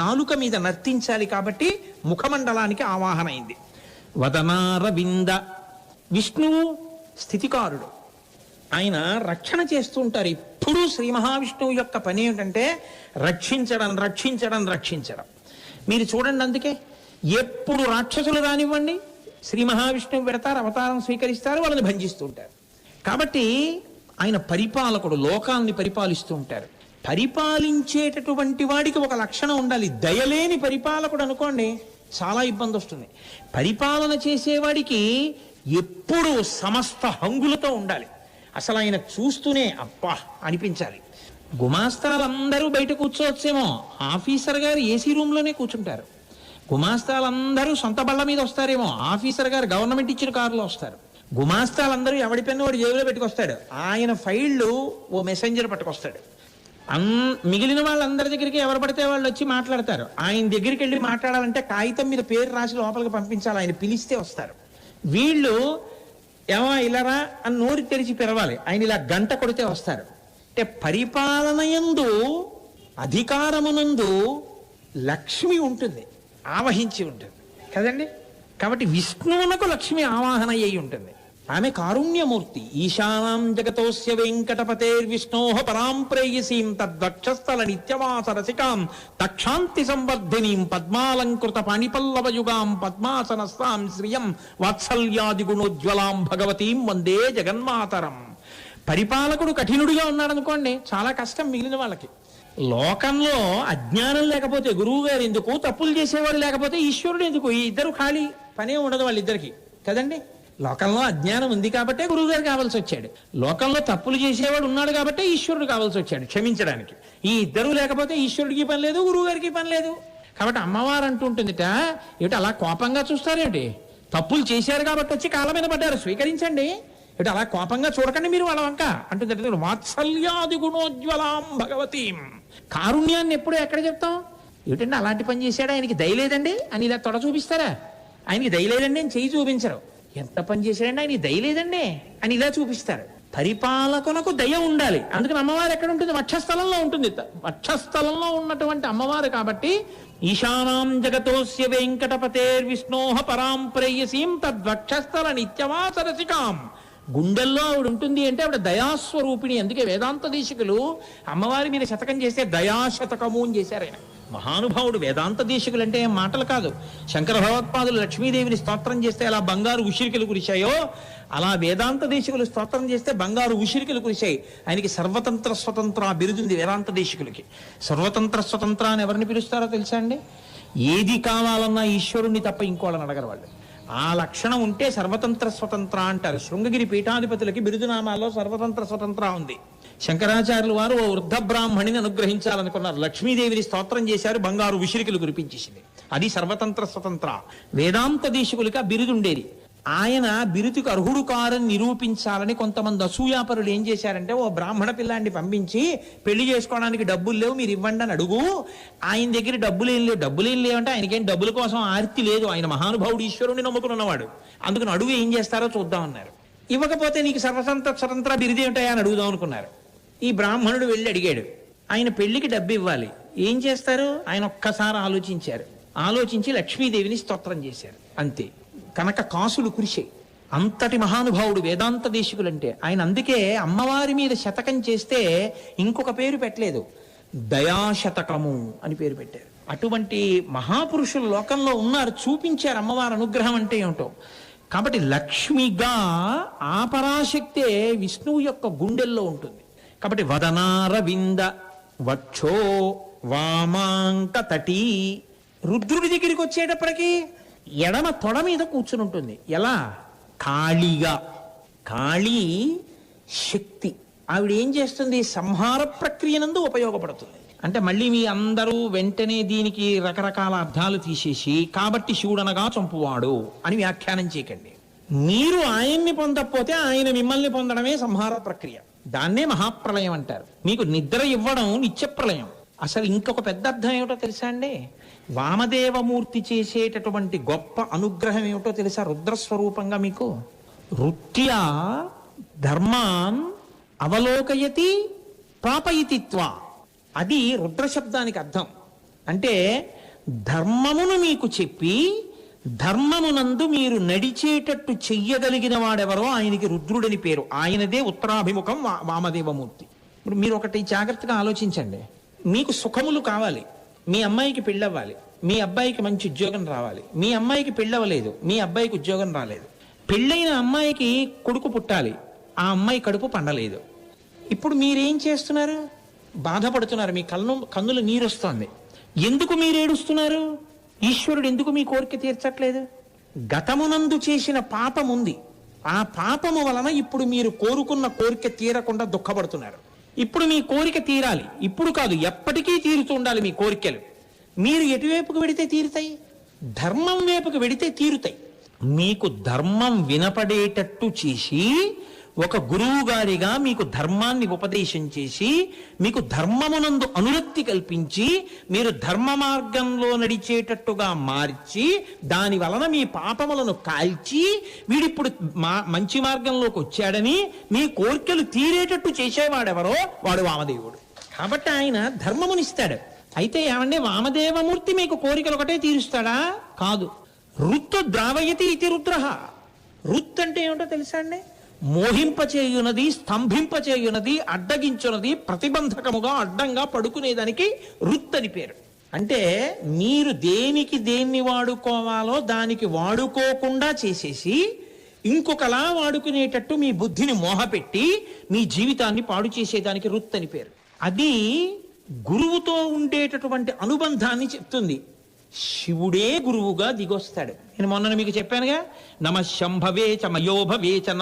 నాలుక మీద నర్తించాలి కాబట్టి ముఖమండలానికి ఆవాహన అయింది. వదనారవింద. విష్ణువు స్థితికారుడు, ఆయన రక్షణ చేస్తూ ఉంటారు. ఇప్పుడు శ్రీ మహావిష్ణువు యొక్క పని ఏమిటంటే రక్షించడం రక్షించడం రక్షించడం. మీరు చూడండి, అందుకే ఎప్పుడు రాక్షసులు రానివ్వండి, శ్రీ మహావిష్ణువు పెడతారు, అవతారం స్వీకరిస్తారు, వాళ్ళని భంజిస్తూ ఉంటారు. కాబట్టి ఆయన పరిపాలకుడు, లోకాన్ని పరిపాలిస్తూ ఉంటారు. పరిపాలించేటటువంటి వాడికి ఒక లక్షణం ఉండాలి. దయలేని పరిపాలకుడు అనుకోండి చాలా ఇబ్బంది వస్తుంది. పరిపాలన చేసేవాడికి ఎప్పుడూ సమస్త హంగులతో ఉండాలి. అసలు ఆయన చూస్తూనే అబ్బా అనిపించాలి. గుమాస్తాలందరూ బయట కూర్చోవచ్చేమో, ఆఫీసర్ గారు ఏసీ రూమ్లోనే కూర్చుంటారు. గుమాస్తాలందరూ సొంత బళ్ళ మీద వస్తారేమో, ఆఫీసర్ గారు గవర్నమెంట్ ఇచ్చిన కారులో వస్తారు. గుమాస్తాలందరూ ఎవడి పెన్ను వాడు జేబులో పెట్టుకొస్తాడు. ఆయన ఫైళ్ళు ఓ మెసెంజర్ పట్టుకొస్తాడు. మిగిలిన వాళ్ళందరి దగ్గరికి ఎవరు పడితే వాళ్ళు వచ్చి మాట్లాడతారు. ఆయన దగ్గరికి వెళ్ళి మాట్లాడాలంటే కాగితం మీద పేరు రాసి లోపలికి పంపించాలి. ఆయన పిలిస్తే వస్తారు. వీళ్ళు ఏమో ఇలారా అని నోరు తెరిచి పిలవాలి. ఆయన ఇలా గంట కొడితే వస్తారు. అంటే పరిపాలనయందు, అధికారమునందు లక్ష్మి ఉంటుంది, ఆవహించి ఉంటుంది కదండి. కాబట్టి విష్ణువునకు లక్ష్మి ఆవాహన అయి ఉంటుంది. ఆమె కారుణ్యమూర్తి. ఈశానాం జగతోస్య వెంకటపతేర్విష్ణోః పరాం ప్రేయసీం తద్వక్షస్థల నిత్యవాస రసికాం తక్షాంతి సంవర్ధినీం పద్మాలంకృత పాణిపల్లవయుగాం పద్మాసనస్తాం శ్రియం వాత్సల్యాది గుణోజ్వలాం భగవతీం వందే జగన్మాతరం. పరిపాలకుడు కఠినుడిగా ఉన్నాడనుకోండి, చాలా కష్టం మిగిలిన వాళ్ళకి. లోకంలో అజ్ఞానం లేకపోతే గురువు గారు ఎందుకు, తప్పులు చేసేవాడు లేకపోతే ఈశ్వరుడు ఎందుకు? ఈ ఇద్దరు ఖాళీ పనే ఉండదు వాళ్ళిద్దరికి కదండి. లోకంలో అజ్ఞానం ఉంది కాబట్టే గురువు గారు కావాల్సి వచ్చాడు. లోకంలో తప్పులు చేసేవాడు ఉన్నాడు కాబట్టే ఈశ్వరుడు కావాల్సి వచ్చాడు క్షమించడానికి. ఈ ఇద్దరు లేకపోతే ఈశ్వరుడికి పని లేదు, గురువు గారికి పని లేదు. కాబట్టి అమ్మవారు అంటుంటుందిట, ఏమిటి అలా కోపంగా చూస్తారేంటి? తప్పులు చేశారు కాబట్టి వచ్చి కాళ్ళ మీద పడ్డారు, స్వీకరించండి. ఇటు అలా కోపంగా చూడకండి మీరు వాళ్ళ వంక అంటుంది. వాత్సల్యాది గుణోజ్వలాం భగవతీం. కారుణ్యాన్ని ఎప్పుడు ఎక్కడ చెప్తాం? ఏమిటండి అలాంటి పని చేశాడా, ఆయనకి దయలేదండి అని ఇలా తొడ చూపిస్తారా? ఆయనకి దయలేదండి అని చెయ్యి చూపించరు. ఎంత పని చేశాడండి, ఆయనకి దయలేదండి అని ఇలా చూపిస్తారు. పరిపాలకులకు దయ ఉండాలి. అందుకని అమ్మవారు ఎక్కడ ఉంటుంది? వక్షస్థలంలో ఉంటుంది. వక్షస్థలంలో ఉన్నటువంటి అమ్మవారు కాబట్టి ఈశానాం జగతోస్య వెంకటపతేర్విష్ణోః పరాం ప్రేయసీం తద్వక్షస్థల నిత్యవాస రసికాం. గుండెల్లో ఆవిడ ఉంటుంది అంటే ఆవిడ దయాస్వరూపిణి. అందుకే వేదాంత దేశికులు అమ్మవారి మీద శతకం చేస్తే దయాశతకము అని చేశారు. ఆయన మహానుభావుడు. వేదాంత దేశికులు అంటే మాటలు కాదు. శంకర భగవత్పాదులు లక్ష్మీదేవిని స్తోత్రం చేస్తే అలా బంగారు ఉసిరికలు కురిశాయో, అలా వేదాంత దేశికులు స్తోత్రం చేస్తే బంగారు ఉసిరికలు కురిశాయి. ఆయనకి సర్వతంత్ర స్వతంత్ర బిరుదుంది వేదాంత దేశికులకి. సర్వతంత్ర స్వతంత్ర అని ఎవరిని పిలుస్తారో తెలుసా అండి? ఏది కావాలన్నా ఈశ్వరుణ్ణి తప్ప ఇంకోళ్ళని అడగరు వాళ్ళు. ఆ లక్షణం ఉంటే సర్వతంత్ర స్వతంత్ర అంటారు. శృంగగిరి పీఠాధిపతులకి బిరుదునామాల్లో సర్వతంత్ర స్వతంత్ర ఉంది. శంకరాచార్యులు వారు ఓ వృద్ధ బ్రాహ్మణిని అనుగ్రహించాలనుకున్నారు. లక్ష్మీదేవిని స్తోత్రం చేశారు, బంగారు విసిరికలు కురిపించేసింది. అది సర్వతంత్ర స్వతంత్ర. వేదాంత దేశికులకి ఆ బిరుదుండేది. ఆయన బిరుదుకు అర్హుడు కారని నిరూపించాలని కొంతమంది అసూయాపరులు ఏం చేశారంటే, ఓ బ్రాహ్మణ పిల్లాన్ని పంపించి పెళ్లి చేసుకోవడానికి డబ్బులు లేవు మీరు ఇవ్వండి అని అడుగు. ఆయన దగ్గర డబ్బులేం లేవంటే ఆయనకేం డబ్బుల కోసం ఆర్తి లేదు. ఆయన మహానుభావుడు, ఈశ్వరుని నమ్ముకున్నవాడు. అందుకని అడుగు ఏం చేస్తారో చూద్దామన్నారు. ఇవ్వకపోతే నీకు సర్వతంత్ర స్వతంత్ర బిరుదు ఏమిటాయా అని అడుగుదాం అనుకున్నారు. ఈ బ్రాహ్మణుడు వెళ్ళి అడిగాడు, ఆయన పెళ్లికి డబ్బు ఇవ్వాలి, ఏం చేస్తారు? ఆయన ఒక్కసారి ఆలోచించారు. ఆలోచించి లక్ష్మీదేవిని స్తోత్రం చేశారు. అంతే. కనుక కాసులు కురిశాయి. అంతటి మహానుభావుడు వేదాంత దేశికులంటే ఆయన. అందుకే అమ్మవారి మీద శతకం చేస్తే ఇంకొక పేరు పెట్టలేదు, దయాశతకము అని పేరు పెట్టారు. అటువంటి మహాపురుషులు లోకంలో ఉన్నారు, చూపించారు అమ్మవారి అనుగ్రహం అంటే ఏమిటో. కాబట్టి లక్ష్మిగా ఆ పరాశక్తే విష్ణువు యొక్క గుండెల్లో ఉంటుంది. కాబట్టి వదనారవింద వక్షో వామాంక తటీ. రుద్రుడి దగ్గరికి వచ్చేటప్పటికి ఎడమ తొడ మీద కూర్చుని ఉంటుంది. ఎలా? కాళీగా. కాళీ శక్తి. ఆవిడ ఏం చేస్తుంది? సంహార ప్రక్రియనందు ఉపయోగపడుతుంది. అంటే మళ్ళీ మీ అందరూ వెంటనే దీనికి రకరకాల అర్థాలు తీసేసి కాబట్టి శివుడనగా చంపువాడు అని వ్యాఖ్యానం చేయకండి. మీరు ఆయన్ని పొందకపోతే ఆయన మిమ్మల్ని పొందడమే సంహార ప్రక్రియ. దాన్నే మహాప్రళయం అంటారు. మీకు నిద్ర ఇవ్వడం నిత్యప్రళయం. అసలు ఇంకొక పెద్ద అర్థం ఏమిటో తెలుసా అండి? వామదేవమూర్తి చేసేటటువంటి గొప్ప అనుగ్రహం ఏమిటో తెలుసా? రుద్రస్వరూపంగా మీకు రుత్యా ధర్మాన్ అవలోకయతి పాపయితిత్వ. అది రుద్రశబ్దానికి అర్థం. అంటే ధర్మమును మీకు చెప్పి ధర్మమునందు మీరు నడిచేటట్టు చెయ్యగలిగిన వాడెవరో ఆయనకి రుద్రుడని పేరు. ఆయనదే ఉత్తరాభిముఖం వామదేవమూర్తి. ఇప్పుడు మీరు ఒకటి జాగ్రత్తగా ఆలోచించండి. మీకు సుఖములు కావాలి, మీ అమ్మాయికి పెళ్ళవ్వాలి, మీ అబ్బాయికి మంచి ఉద్యోగం రావాలి. మీ అమ్మాయికి పెళ్ళవలేదు, మీ అబ్బాయికి ఉద్యోగం రాలేదు. పెళ్ళైన అమ్మాయికి కొడుకు పుట్టాలి, ఆ అమ్మాయి కడుపు పండలేదు. ఇప్పుడు మీరేం చేస్తున్నారు? బాధపడుతున్నారు, మీ కన్నులు నీరొస్తోంది. ఎందుకు మీరు ఏడుస్తున్నారు? ఈశ్వరుడు ఎందుకు మీ కోరిక తీర్చట్లేదు? గతమునందు చేసిన పాపం ఉంది. ఆ పాపము వలన ఇప్పుడు మీరు కోరుకున్న కోరిక తీరకుండా దుఃఖపడుతున్నారు. ఇప్పుడు మీ కోరిక తీరాలి. ఇప్పుడు కాదు, ఎప్పటికీ తీరుతూ ఉండాలి మీ కోరికలు. మీరు ఎటువైపుకు వెడితే తీరుతాయి? ధర్మం వైపుకు వెడితే తీరుతాయి. మీకు ధర్మం వినపడేటట్టు చేసి ఒక గురువు గారిగా మీకు ధర్మాన్ని ఉపదేశం చేసి మీకు ధర్మమునందు అనురక్తి కల్పించి మీరు ధర్మ మార్గంలో నడిచేటట్టుగా మార్చి దాని వలన మీ పాపములను కాల్చి వీడిప్పుడు మంచి మార్గంలోకి వచ్చాడని మీ కోరికలు తీరేటట్టు చేసేవాడెవరో వాడు వామదేవుడు. కాబట్టి ఆయన ధర్మమునిస్తాడు. అయితే ఏమంటే వామదేవమూర్తి మీకు కోరికలు ఒకటే తీరుస్తాడా? కాదు. రుత్తు ద్రావయతి ఇది రుద్రః. రుత్ అంటే ఏమిటో తెలుసా అండి? మోహింపచేయునది, స్తంభింపచేయునది, అడ్డగించున్నది, ప్రతిబంధకముగా అడ్డంగా పడుకునేదానికి రుత్ అని పేరు. అంటే మీరు దేనికి దేన్ని వాడుకోవాలో దానికి వాడుకోకుండా చేసేసి ఇంకొకలా వాడుకునేటట్టు మీ బుద్ధిని మోహపెట్టి మీ జీవితాన్ని పాడు చేసేదానికి రుత్ అని పేరు. అది గురువుతో ఉండేటటువంటి అనుబంధాన్ని చెప్తుంది. శివుడే గురువుగా దిగొస్తాడు. నేను మొన్న మీకు చెప్పానుగా, నమ శంభవే చ మయోభవే చ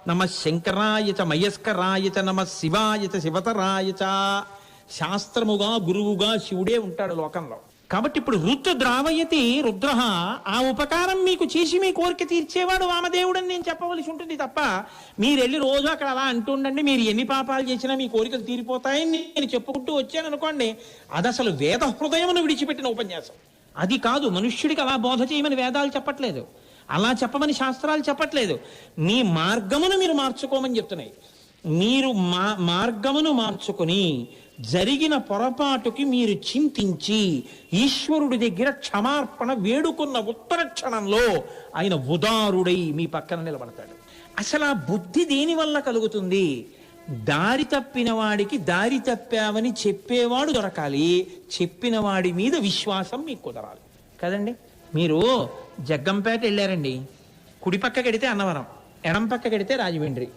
నమ శంకరాయ చ మయస్కరాయ చ నమ శివాయ చ శివతరాయ చ. శాస్త్రముగా గురువుగా శివుడే ఉంటాడు లోకంలో. కాబట్టి ఇప్పుడు రుత్ ద్రావయతి రుద్ర, ఆ ఉపకారం మీకు చేసి మీ కోరిక తీర్చేవాడు వామదేవుడు అని నేను చెప్పవలసి ఉంటుంది తప్ప మీరు వెళ్ళి రోజు అక్కడ అలా అంటుండండి మీరు ఎన్ని పాపాలు చేసినా మీ కోరికలు తీరిపోతాయని నేను చెప్పుకుంటూ వచ్చాను అనుకోండి, అది అసలు వేద హృదయమును విడిచిపెట్టిన ఉపన్యాసం. అది కాదు. మనుష్యుడికి అలా బోధ చేయమని వేదాలు చెప్పట్లేదు, అలా చెప్పమని శాస్త్రాలు చెప్పట్లేదు. మీ మార్గమును మీరు మార్చుకోమని చెప్తున్నాయి. మీరు మార్గమును మార్చుకుని జరిగిన పొరపాటుకి మీరు చింతించి ఈశ్వరుడి దగ్గర క్షమార్పణ వేడుకున్న ఉత్తర క్షణంలో ఆయన ఉదారుడై మీ పక్కన నిలబడతాడు. అసలు ఆ బుద్ధి దేని వల్ల కలుగుతుంది? దారి తప్పిన వాడికి దారి తప్పావని చెప్పేవాడు దొరకాలి, చెప్పిన వాడి మీద విశ్వాసం మీకు కుదరాలి కదండి. మీరు జగ్గంపేట వెళ్ళారండి, కుడి పక్క కడితే అన్నవరం, ఎడం పక్క కడితే రాజమండ్రి.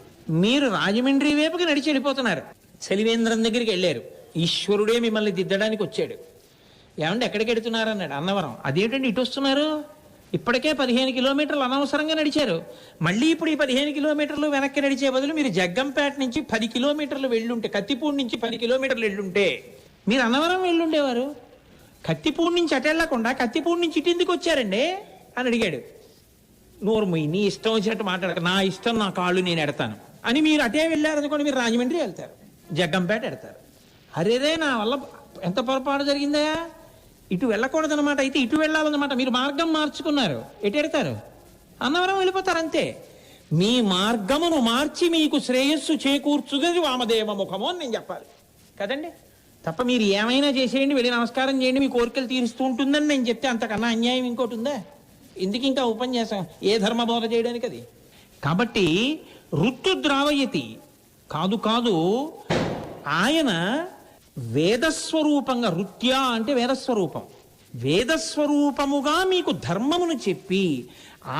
మీరు రాజమండ్రి వైపుకి నడిచి వెళ్ళిపోతున్నారు. చలివేంద్రం దగ్గరికి వెళ్ళారు, ఈశ్వరుడే మిమ్మల్ని దిద్దడానికి వచ్చాడు. ఏమంటే ఎక్కడికి వెడుతున్నారు అన్నాడు. అన్నవరం. అదేంటండి ఇటు వస్తున్నారు? ఇప్పటికే 15 కిలోమీటర్లు అనవసరంగా నడిచారు. మళ్ళీ ఇప్పుడు ఈ 15 కిలోమీటర్లు వెనక్కి నడిచే బదులు మీరు జగ్గంపేట నుంచి 10 కిలోమీటర్లు వెళ్ళుంటే, కత్తిపూడి నుంచి 10 కిలోమీటర్లు వెళ్ళుంటే మీరు అన్నవరం వెళ్ళుండేవారు. కత్తిపూడి నుంచి అటు వెళ్ళకుండా కత్తిపూడి నుంచి ఇటు ఎందుకు వచ్చారండి అని అడిగాడు. నోరు మొయ్యి, నీ ఇష్టం వచ్చినట్టు మాట్లాడక, నా ఇష్టం నా కాళ్ళు నేను ఎడతాను అని మీరు అటే వెళ్ళారనుకోండి, మీరు రాజమండ్రి వెళ్తారు, జగ్గంపేట ఎడతారు. అరేదే నా వల్ల ఎంత పొరపాటు జరిగిందా, ఇటు వెళ్ళకూడదనమాట, అయితే ఇటు వెళ్ళాలన్నమాట. మీరు మార్గం మార్చుకున్నారు, ఎటు ఎడతారు? అన్నవరం వెళ్ళిపోతారు అంతే. మీ మార్గమును మార్చి మీకు శ్రేయస్సు చేకూర్చుగది వామదేవ ముఖము అని నేను చెప్పాలి కదండి. తప్ప మీరు ఏమైనా చేసేయండి, వెళ్ళి నమస్కారం చేయండి, మీ కోరికలు తీరుస్తూ ఉంటుందని నేను చెప్తే అంతకన్నా అన్యాయం ఇంకోటి ఉందా? ఎందుకు ఇంకా ఉపన్యాసం? ఏ ధర్మ బోధ చేయడానికి అది? కాబట్టి రుత్తు ద్రావయతి కాదు కాదు, ఆయన వేదస్వరూపంగా, రుత్యా అంటే వేదస్వరూపం, వేదస్వరూపముగా మీకు ధర్మమును చెప్పి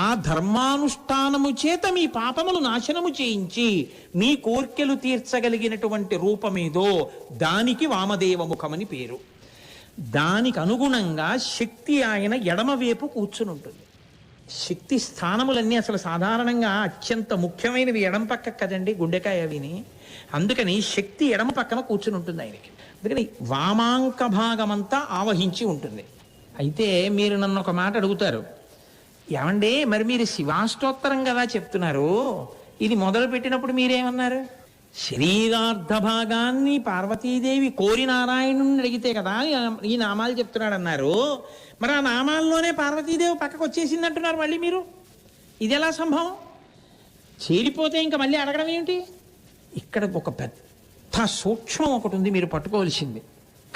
ఆ ధర్మానుష్ఠానము చేత మీ పాపములు నాశనము చేయించి మీ కోర్కెలు తీర్చగలిగినటువంటి రూపమేదో దానికి వామదేవ ముఖమని పేరు. దానికి అనుగుణంగా శక్తి ఆయన ఎడమవైపు కూర్చుని ఉంటుంది. శక్తి స్థానములన్నీ అసలు సాధారణంగా అత్యంత ముఖ్యమైనవి ఎడమ పక్క కదండి, గుండెకాయ అవిని. అందుకని శక్తి ఎడమ పక్కన కూర్చుని ఉంటుంది ఆయనకి. అందుకని వామాంక భాగమంతా ఆవహించి ఉంటుంది. అయితే మీరు నన్ను ఒక మాట అడుగుతారు, ఏమండి మరి మీరు శివాష్టోత్తరం కదా చెప్తున్నారు, ఇది మొదలు పెట్టినప్పుడు మీరేమన్నారు? శరీరార్థ భాగాన్ని పార్వతీదేవి కోరి నారాయణుని అడిగితే కదా ఈ నామాలు చెప్తున్నాడు అన్నారు. మరి ఆ నామాల్లోనే పార్వతీదేవి పక్కకు వచ్చేసిందంటున్నారు మళ్ళీ మీరు. ఇది ఎలా సంభవం? చేరిపోతే ఇంకా మళ్ళీ అడగడం ఏమిటి? ఇక్కడ ఒక పెద్ద సూక్ష్మం ఒకటి ఉంది, మీరు పట్టుకోవాల్సింది.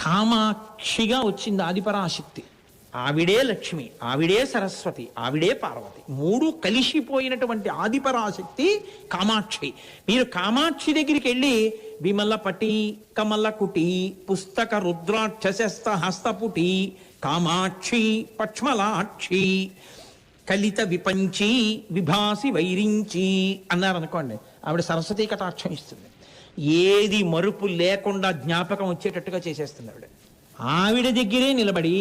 కామాక్షిగా వచ్చింది ఆదిపరాశక్తి. ఆవిడే లక్ష్మి, ఆవిడే సరస్వతి, ఆవిడే పార్వతి, మూడు కలిసిపోయినటువంటి ఆదిపరాశక్తి కామాక్షి. మీరు కామాక్షి దగ్గరికి వెళ్ళి విమలపటి కమలకుటి పుస్తక రుద్రాక్షస్త హస్తపుటి కామాక్షి పక్ష్మలాక్షి కలిత విపంచి విభాసి వైరించి అన్నారనుకోండి, ఆవిడ సరస్వతి కటాక్షం ఇస్తుంది. ఏది మరుపు లేకుండా జ్ఞాపకం వచ్చేటట్టుగా చేసేస్తుంది ఆవిడ. ఆవిడ దగ్గరే నిలబడి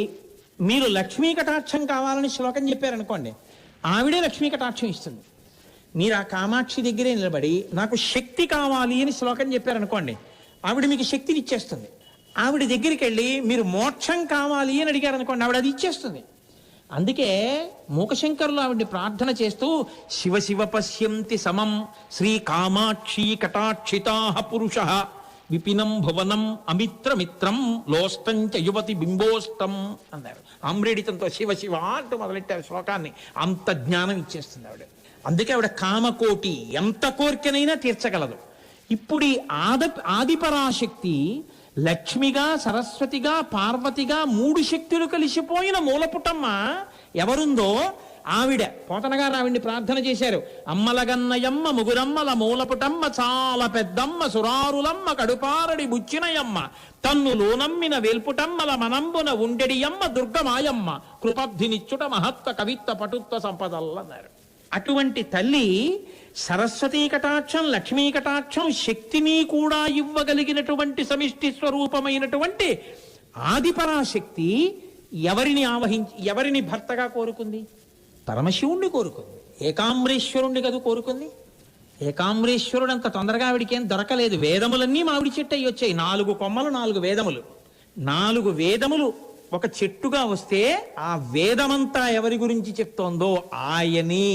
మీరు లక్ష్మీ కటాక్షం కావాలని శ్లోకం చెప్పారనుకోండి, ఆవిడే లక్ష్మీ కటాక్షం ఇస్తుంది. మీరు ఆ కామాక్షి దగ్గరే నిలబడి నాకు శక్తి కావాలి అని శ్లోకం చెప్పారనుకోండి, ఆవిడ మీకు శక్తిని ఇచ్చేస్తుంది. ఆవిడ దగ్గరికి వెళ్ళి మీరు మోక్షం కావాలి అని అడిగారనుకోండి, ఆవిడ అది ఇచ్చేస్తుంది. అందుకే మూకశంకరులు ఆవిడ్ని ప్రార్థన చేస్తూ శివ శివ పశ్యంతి సమం శ్రీ కామాక్షి కటాక్షితా పురుష విపినం భువనం అమిత్రమిత్రం లోష్టంచ యువతి బింబోష్టం అన్నారు. ఆమ్రేడితంతో శివ శివ అంటూ మొదలెట్టారు శ్లోకాన్ని. అంత జ్ఞానం ఇచ్చేస్తుంది ఆవిడ. అందుకే ఆవిడ కామకోటి, ఎంత కోరికనైనా తీర్చగలదు. ఇప్పుడు ఈ ఆదిపరాశక్తి లక్ష్మిగా, సరస్వతిగా, పార్వతిగా 3 శక్తులు కలిసిపోయిన మూలపుటమ్మ ఎవరుందో ఆవిడ. పోతనగారు ఆవిడ్ని ప్రార్థన చేశారు. అమ్మలగన్నయమ్మ ముగురమ్మల మూలపుటమ్మ చాలా పెద్దమ్మ సురారులమ్మ కడుపారడి బుచ్చినయమ్మ తన్నులో నమ్మిన వేల్పుటమ్మల మనంబున ఉండెడియమ్మ దుర్గమాయమ్మ కృపబ్ధినిచ్చుట మహత్వ కవిత్వ పటుత్వ సంపదల్లన్నారు. అటువంటి తల్లి సరస్వతీ కటాక్షం, లక్ష్మీ కటాక్షం, శక్తిని కూడా ఇవ్వగలిగినటువంటి సమిష్టి స్వరూపమైనటువంటి ఆదిపరాశక్తి ఎవరిని భర్తగా కోరుకుంది? పరమశివుణ్ణి కోరుకుంది. ఏకాంబరేశ్వరుణ్ణి కదా కోరుకుంది. ఏకాంబరేశ్వరుడు అంత తొందరగా ఆవిడికి ఏం దొరకలేదు. వేదములన్నీ మామిడి చెట్టు అయ్యి వచ్చాయి. 4 కొమ్మలు 4 వేదములు. 4 వేదములు ఒక చెట్టుగా వస్తే ఆ వేదమంతా ఎవరి గురించి చెప్తోందో ఆయనే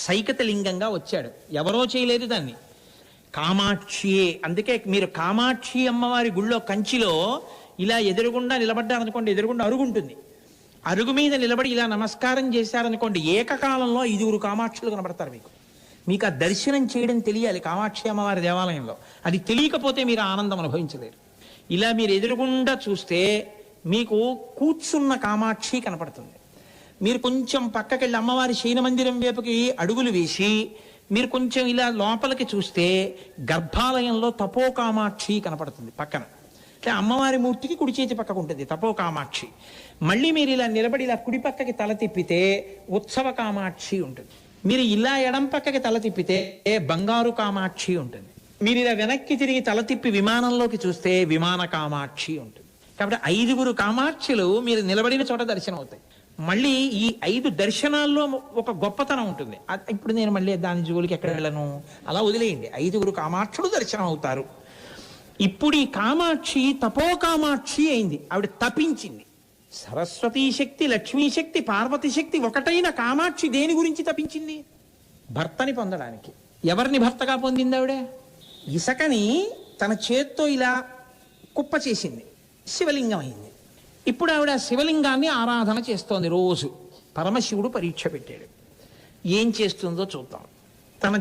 సైకతలింగంగా వచ్చాడు. ఎవరో చేయలేదు దాన్ని. కామాక్షియే. అందుకే మీరు కామాక్షి అమ్మవారి గుళ్ళో కంచిలో ఇలా ఎదురుగుండా నిలబడ్డారనుకోండి, ఎదురుగుండా అరుగుంటుంది. అరుగు మీద నిలబడి ఇలా నమస్కారం చేశారనుకోండి, ఏకకాలంలో 5 కామాక్షులు కనబడతారు మీకు. మీకు ఆ దర్శనం చేయడం తెలియాలి కామాక్షి అమ్మవారి దేవాలయంలో. అది తెలియకపోతే మీరు ఆనందం అనుభవించలేరు. ఇలా మీరు ఎదురుగుండా చూస్తే మీకు కూర్చున్న కామాక్షి కనపడుతుంది. మీరు కొంచెం పక్కకెళ్ళి అమ్మవారి శయన మందిరం వైపుకి అడుగులు వేసి మీరు కొంచెం ఇలా లోపలికి చూస్తే గర్భాలయంలో తపో కామాక్షి కనపడుతుంది పక్కన. అంటే అమ్మవారి మూర్తికి కుడి చేతి పక్కకు ఉంటుంది తపో కామాక్షి. మళ్ళీ మీరు ఇలా నిలబడి ఇలా కుడి పక్కకి తల తిప్పితే ఉత్సవ కామాక్షి ఉంటుంది. మీరు ఇలా ఎడం పక్కకి తల తిప్పితే బంగారు కామాక్షి ఉంటుంది. మీరు ఇలా వెనక్కి తిరిగి తల తిప్పి విమానంలోకి చూస్తే విమాన కామాక్షి ఉంటుంది. కాబట్టి 5 కామాక్షులు మీరు నిలబడిన చోట దర్శనం అవుతాయి. మళ్ళీ ఈ 5 దర్శనాల్లో ఒక గొప్పతనం ఉంటుంది. ఇప్పుడు నేను మళ్ళీ దాని జోలికి ఎక్కడ వెళ్ళను, అలా వదిలేయండి. 5 కామాక్షులు దర్శనం అవుతారు. ఇప్పుడు ఈ కామాక్షి తపో కామాక్షి అయింది. ఆవిడ తపించింది. సరస్వతీ శక్తి, లక్ష్మీ శక్తి, పార్వతి శక్తి ఒకటైన కామాక్షి దేని గురించి తపించింది? భర్తని పొందడానికి. ఎవరిని భర్తగా పొందింది ఆవిడ? ఇసకని తన చేత్తో ఇలా కుప్ప చేసింది, శివలింగం అయింది. ఇప్పుడు ఆవిడ శివలింగాన్ని ఆరాధన చేస్తోంది రోజు. పరమశివుడు పరీక్ష పెట్టాడు. ఏం చేస్తుందో చూద్దాం. తన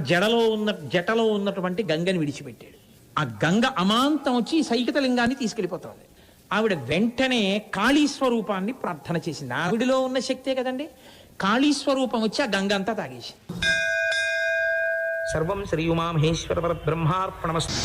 జటలో ఉన్నటువంటి గంగని విడిచిపెట్టాడు. ఆ గంగ అమాంతం వచ్చి సైకతలింగాన్ని తీసుకెళ్ళిపోతుంది. ఆవిడ వెంటనే కాళీ స్వరూపాన్ని ప్రార్థన చేసింది. ఆవిడలో ఉన్న శక్తే కదండి. కాళీ స్వరూపం వచ్చి ఆ గంగ అంతా తాగేసింది. సర్వం శ్రీ ఉమామహేశ్వర పరబ్రహ్మార్పణమస్తు.